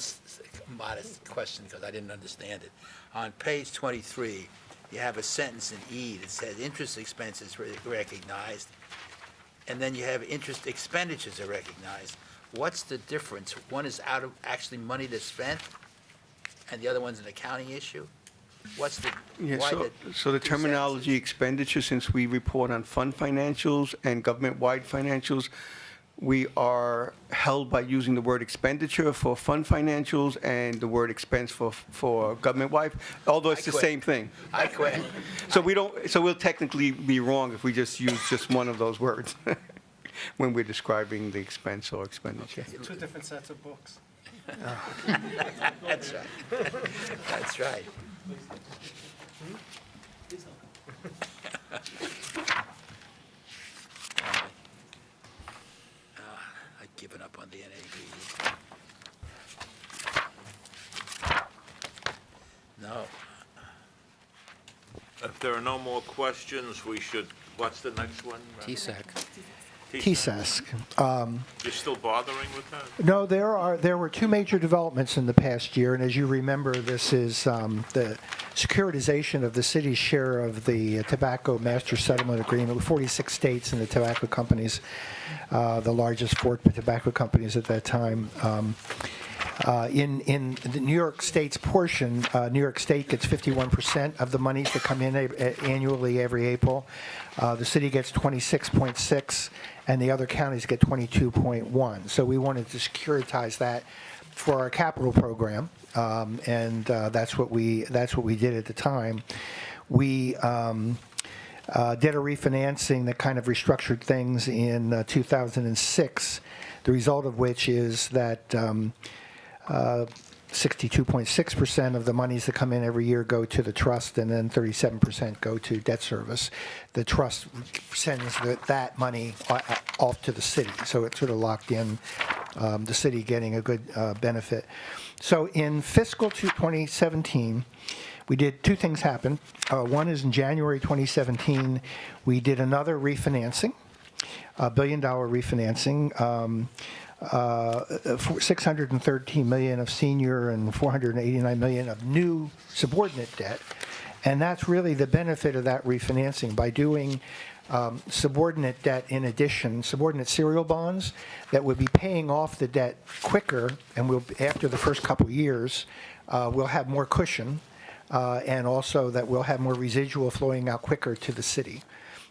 modest question because I didn't understand it. On page 23, you have a sentence in E that says interest expenses recognized, and then you have interest expenditures are recognized. What's the difference? One is out of actually money that's spent, and the other one's an accounting issue? What's the, Yeah, why so the terminology expenditure, since we report on fund financials and government-wide financials, we are held by using the word expenditure for fund financials and the word expense for government-wide, although it's the same thing. I quit. So we'll technically be wrong if we just use just one of those words when we're describing the expense or expenditure. Two different sets of books. That's right. That's right. I've given up on the NAV. No. If there are no more questions, we should, what's the next one? TSEC. TSESC. You're still bothering with that? No, there were two major developments in the past year, and as you remember, this is the securitization of the city's share of the Tobacco Master Settlement Agreement with 46 states and the tobacco companies, the largest four tobacco companies at that time. In the New York State's portion, New York State gets 51% of the monies that come in annually every April. The city gets 26.6, and the other counties get 22.1. So we wanted to securitize that for our capital program, and that's what we did at the time. We did a refinancing that kind of restructured things in 2006. The result of which is that 62.6% of the monies that come in every year go to the trust, and then 37% go to debt service. The trust sends that money off to the city, so it's sort of locked in, the city getting a good benefit. So in fiscal 2017, we did two things happen. One is in January 2017, we did another refinancing, $1 billion refinancing, $613 million of senior and $489 million of new subordinate debt. And that's really the benefit of that refinancing. By doing subordinate debt in addition, subordinate serial bonds that would be paying off the debt quicker, and we'll, after the first couple of years, we'll have more cushion, and also that we'll have more residual flowing out quicker to the city.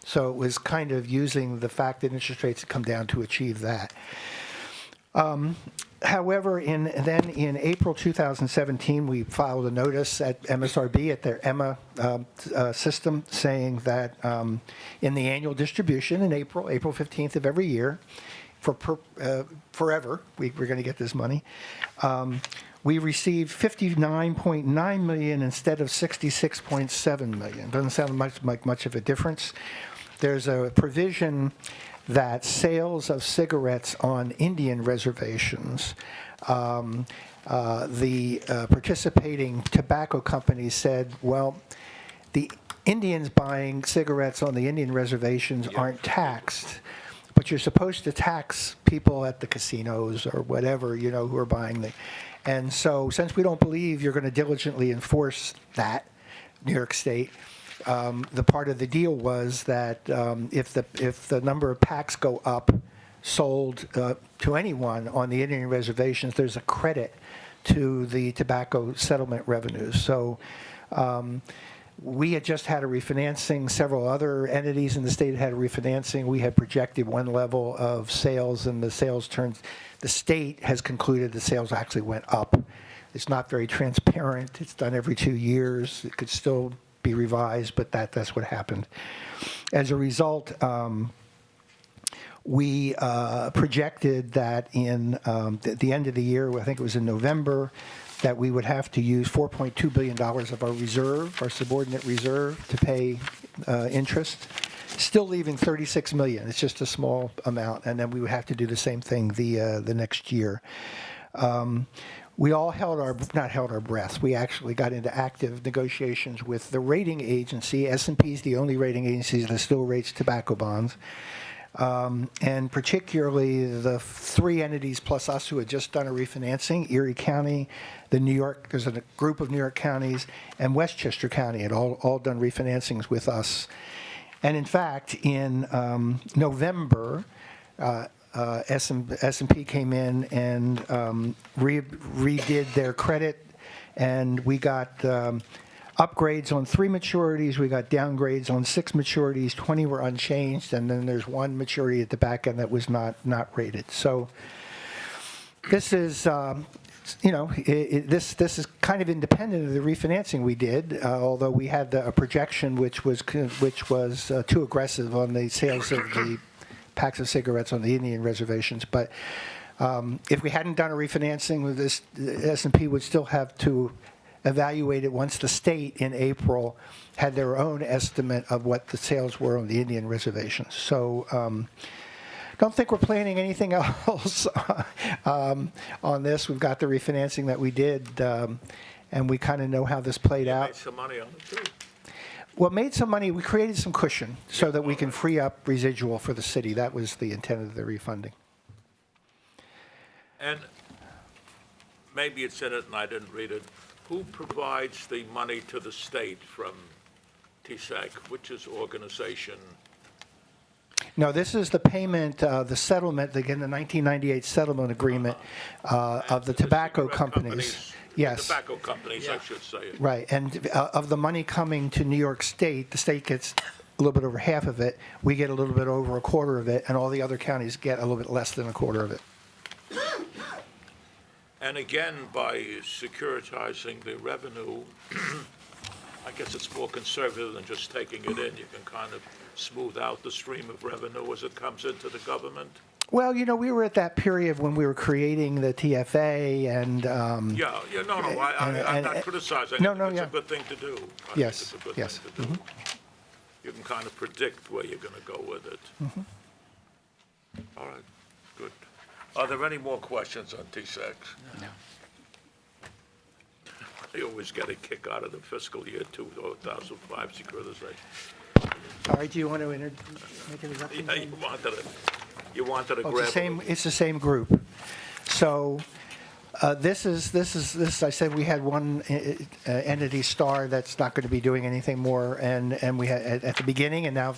So it was kind of using the fact that interest rates had come down to achieve that. However, then in April 2017, we filed a notice at MSRB, at their EMMA system, saying that in the annual distribution in April 15th of every year, forever, we're going to get this money, we received $59.9 million instead of $66.7 million. Doesn't sound like much of a difference. There's a provision that sales of cigarettes on Indian reservations, the participating tobacco companies said, well, the Indians buying cigarettes on the Indian reservations aren't taxed, but you're supposed to tax people at the casinos or whatever, you know, who are buying them. And so since we don't believe you're going to diligently enforce that, New York State, the part of the deal was that if the number of packs go up sold to anyone on the Indian reservations, there's a credit to the tobacco settlement revenues. So we had just had a refinancing. Several other entities in the state had a refinancing. We had projected one level of sales, and the sales turned. The state has concluded the sales actually went up. It's not very transparent. It's done every 2 years. It could still be revised, but that's what happened. As a result, we projected that in the end of the year, I think it was in November, that we would have to use $4.2 billion of our reserve, our subordinate reserve, to pay interest, still leaving $36 million. It's just a small amount, and then we would have to do the same thing the next year. We all not held our breath. We actually got into active negotiations with the rating agency. S&P is the only rating agency that still rates tobacco bonds. And particularly the three entities plus us who had just done a refinancing, Erie County, there's a group of New York counties, and Westchester County had all done refinancings with us. And in fact, in November, S&P came in and redid their credit, and we got upgrades on 3 maturities. We got downgrades on 6 maturities. 20 were unchanged, and then there's one maturity at the back end that was not rated. So this is, this is kind of independent of the refinancing we did, although we had a projection which was too aggressive on the sales of the packs of cigarettes on the Indian reservations. But if we hadn't done a refinancing with this, S&P would still have to evaluate it once the state in April had their own estimate of what the sales were on the Indian reservations. So don't think we're planning anything else on this. We've got the refinancing that we did, and we kind of know how this played out. Made some money on it, too. Well, made some money. We created some cushion so that we can free up residual for the city. That was the intent of the refunding. And maybe it's in it and I didn't read it. Who provides the money to the state from TSAC? Which is organization? No, this is the payment, the settlement, again, the 1998 settlement agreement of the tobacco companies. Yes. Tobacco companies, I should say. Right, and of the money coming to New York State, the state gets a little bit over half of it. We get a little bit over a quarter of it, and all the other counties get a little bit less than a quarter of it. And again, by securitizing the revenue, I guess it's more conservative than just taking it in. You can kind of smooth out the stream of revenue as it comes into the government. Well, we were at that period when we were creating the TFA and... I'm not criticizing it. It's a good thing to do. I think it's a good thing to do. You can kind of predict where you're going to go with it. All right, good. Are there any more questions on TSAC? No. I always get a kick out of the fiscal year 2005 securitization. All right, do you want to make an introduction? Yeah, you wanted to Oh, grab. it's the same group. So this is, I said we had one entity, Star, that's not going to be doing anything more, and we had at the beginning, and now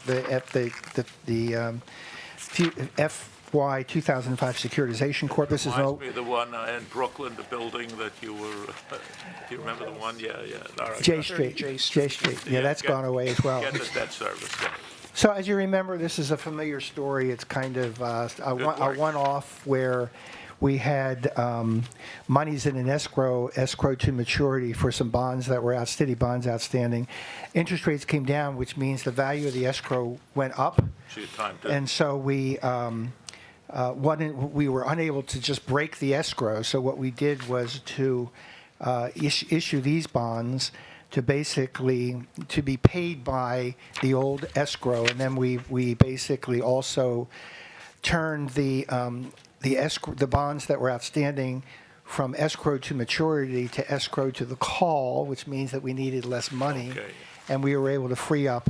FY 2005 Securitization Corp. This is Reminds me of the one in Brooklyn, the building that you were, do you remember the one? Yeah, all right. J Street. Yeah, that's gone away as well. Get the debt service. Yeah. So as you remember, this is a familiar story. It's kind of a one-off where we had monies in an escrow to maturity for some bonds that were city bonds outstanding. Interest rates came down, which means the value of the escrow went up. So your time to. And so we were unable to just break the escrow. So what we did was to issue these bonds to basically to be paid by the old escrow, and then we basically also turned the bonds that were outstanding from escrow to maturity to escrow to the call, which means that we needed less money, and we were able to free up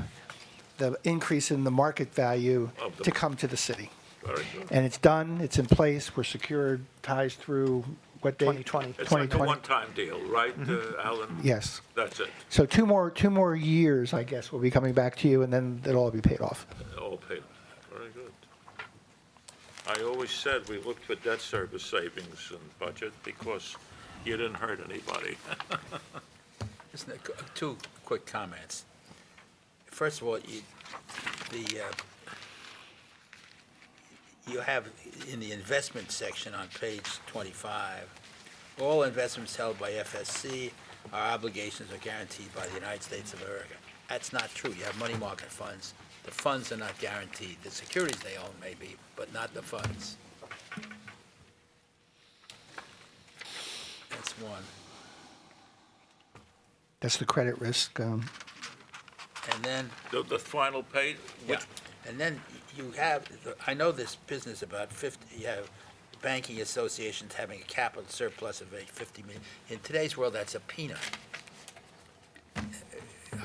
the increase in the market value to come to the city. Very good. And it's done, it's in place, we're secured, ties through what date? 2020. It's like a one-time deal, right, Alan? Yes. That's it. So two more years, I guess, will be coming back to you, and then it'll all be paid off. All paid. Very good. I always said we looked for debt service savings in budget because you didn't hurt anybody. Listen, two quick comments. First of all, you have in the investment section on page 25, all investments held by FSC, our obligations are guaranteed by the United States of America. That's not true. You have money market funds. The funds are not guaranteed. The securities they own may be, but not the funds. That's one. That's the credit risk. And then The final page? Yeah, and then you have, I know this business about 50, you have banking associations having a capital surplus of 50 million. In today's world, that's a peanut.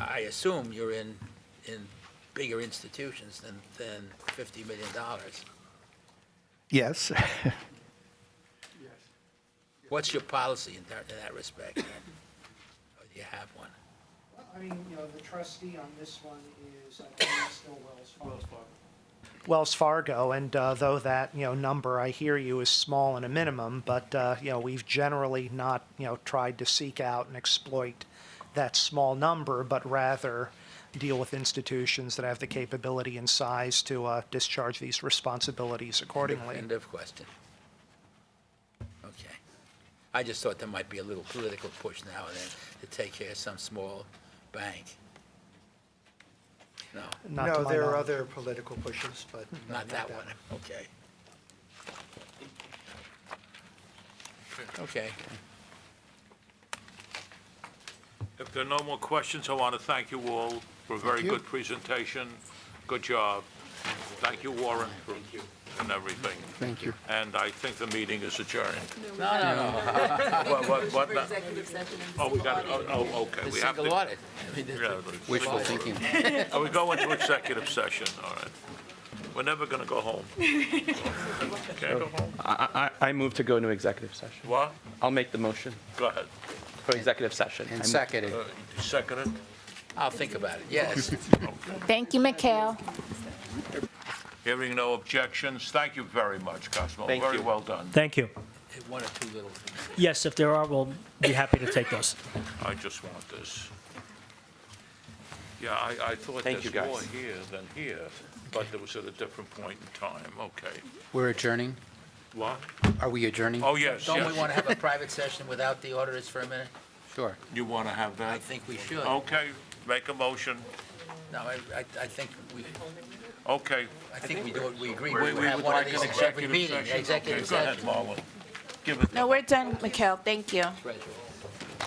I assume you're in bigger institutions than $50 million. Yes. What's your policy in that respect? Or do you have one? I mean, the trustee on this one is, I think it's still Wells Fargo, and though that, number, I hear you, is small and a minimum, but, we've generally not, tried to seek out and exploit that small number, but rather deal with institutions that have the capability and size to discharge these responsibilities accordingly. End of question. Okay. I just thought there might be a little political push now and then to take care of some small bank. No, Not to my there are knowledge. other political pushes, but not that one. Okay. Okay. If there are no more questions, I want to thank you all for a very you. good presentation. Good job. Thank you, Warren, and everything. Thank you. And I think the meeting is adjourned. No. What now? Oh, we got, okay. The We have single to. audit. Yeah, Wishful thinking. Oh, we go into executive session, all right. We're never going to go home. Can't go home? I move to go into executive session. What? I'll make the motion Go ahead. for executive session. And seconded. Second it? I'll think about it, yes. Thank you, Mikhail. Hearing no objections, thank you very much, Cosmo. Thank Very you. well done. Thank you. One or two little things. Yes, if there are, we'll be happy to take those. I just want this. Yeah, I thought Thank there's you, guys. more here than here, but it was at a different point in time. Okay. We're adjourning? What? Are we adjourning? Oh, yes, Don't we yes. want to have a private session without the auditors for a minute? Sure. You want to have I that? think we should. Okay, make a motion. No, I think we, Okay. I think we do it, we agree. We We have would one of like these an in every executive meeting, session. executive Okay, go ahead, session. Marlon. Give it. No, we're done, Mikhail. Thank you. Treasurer.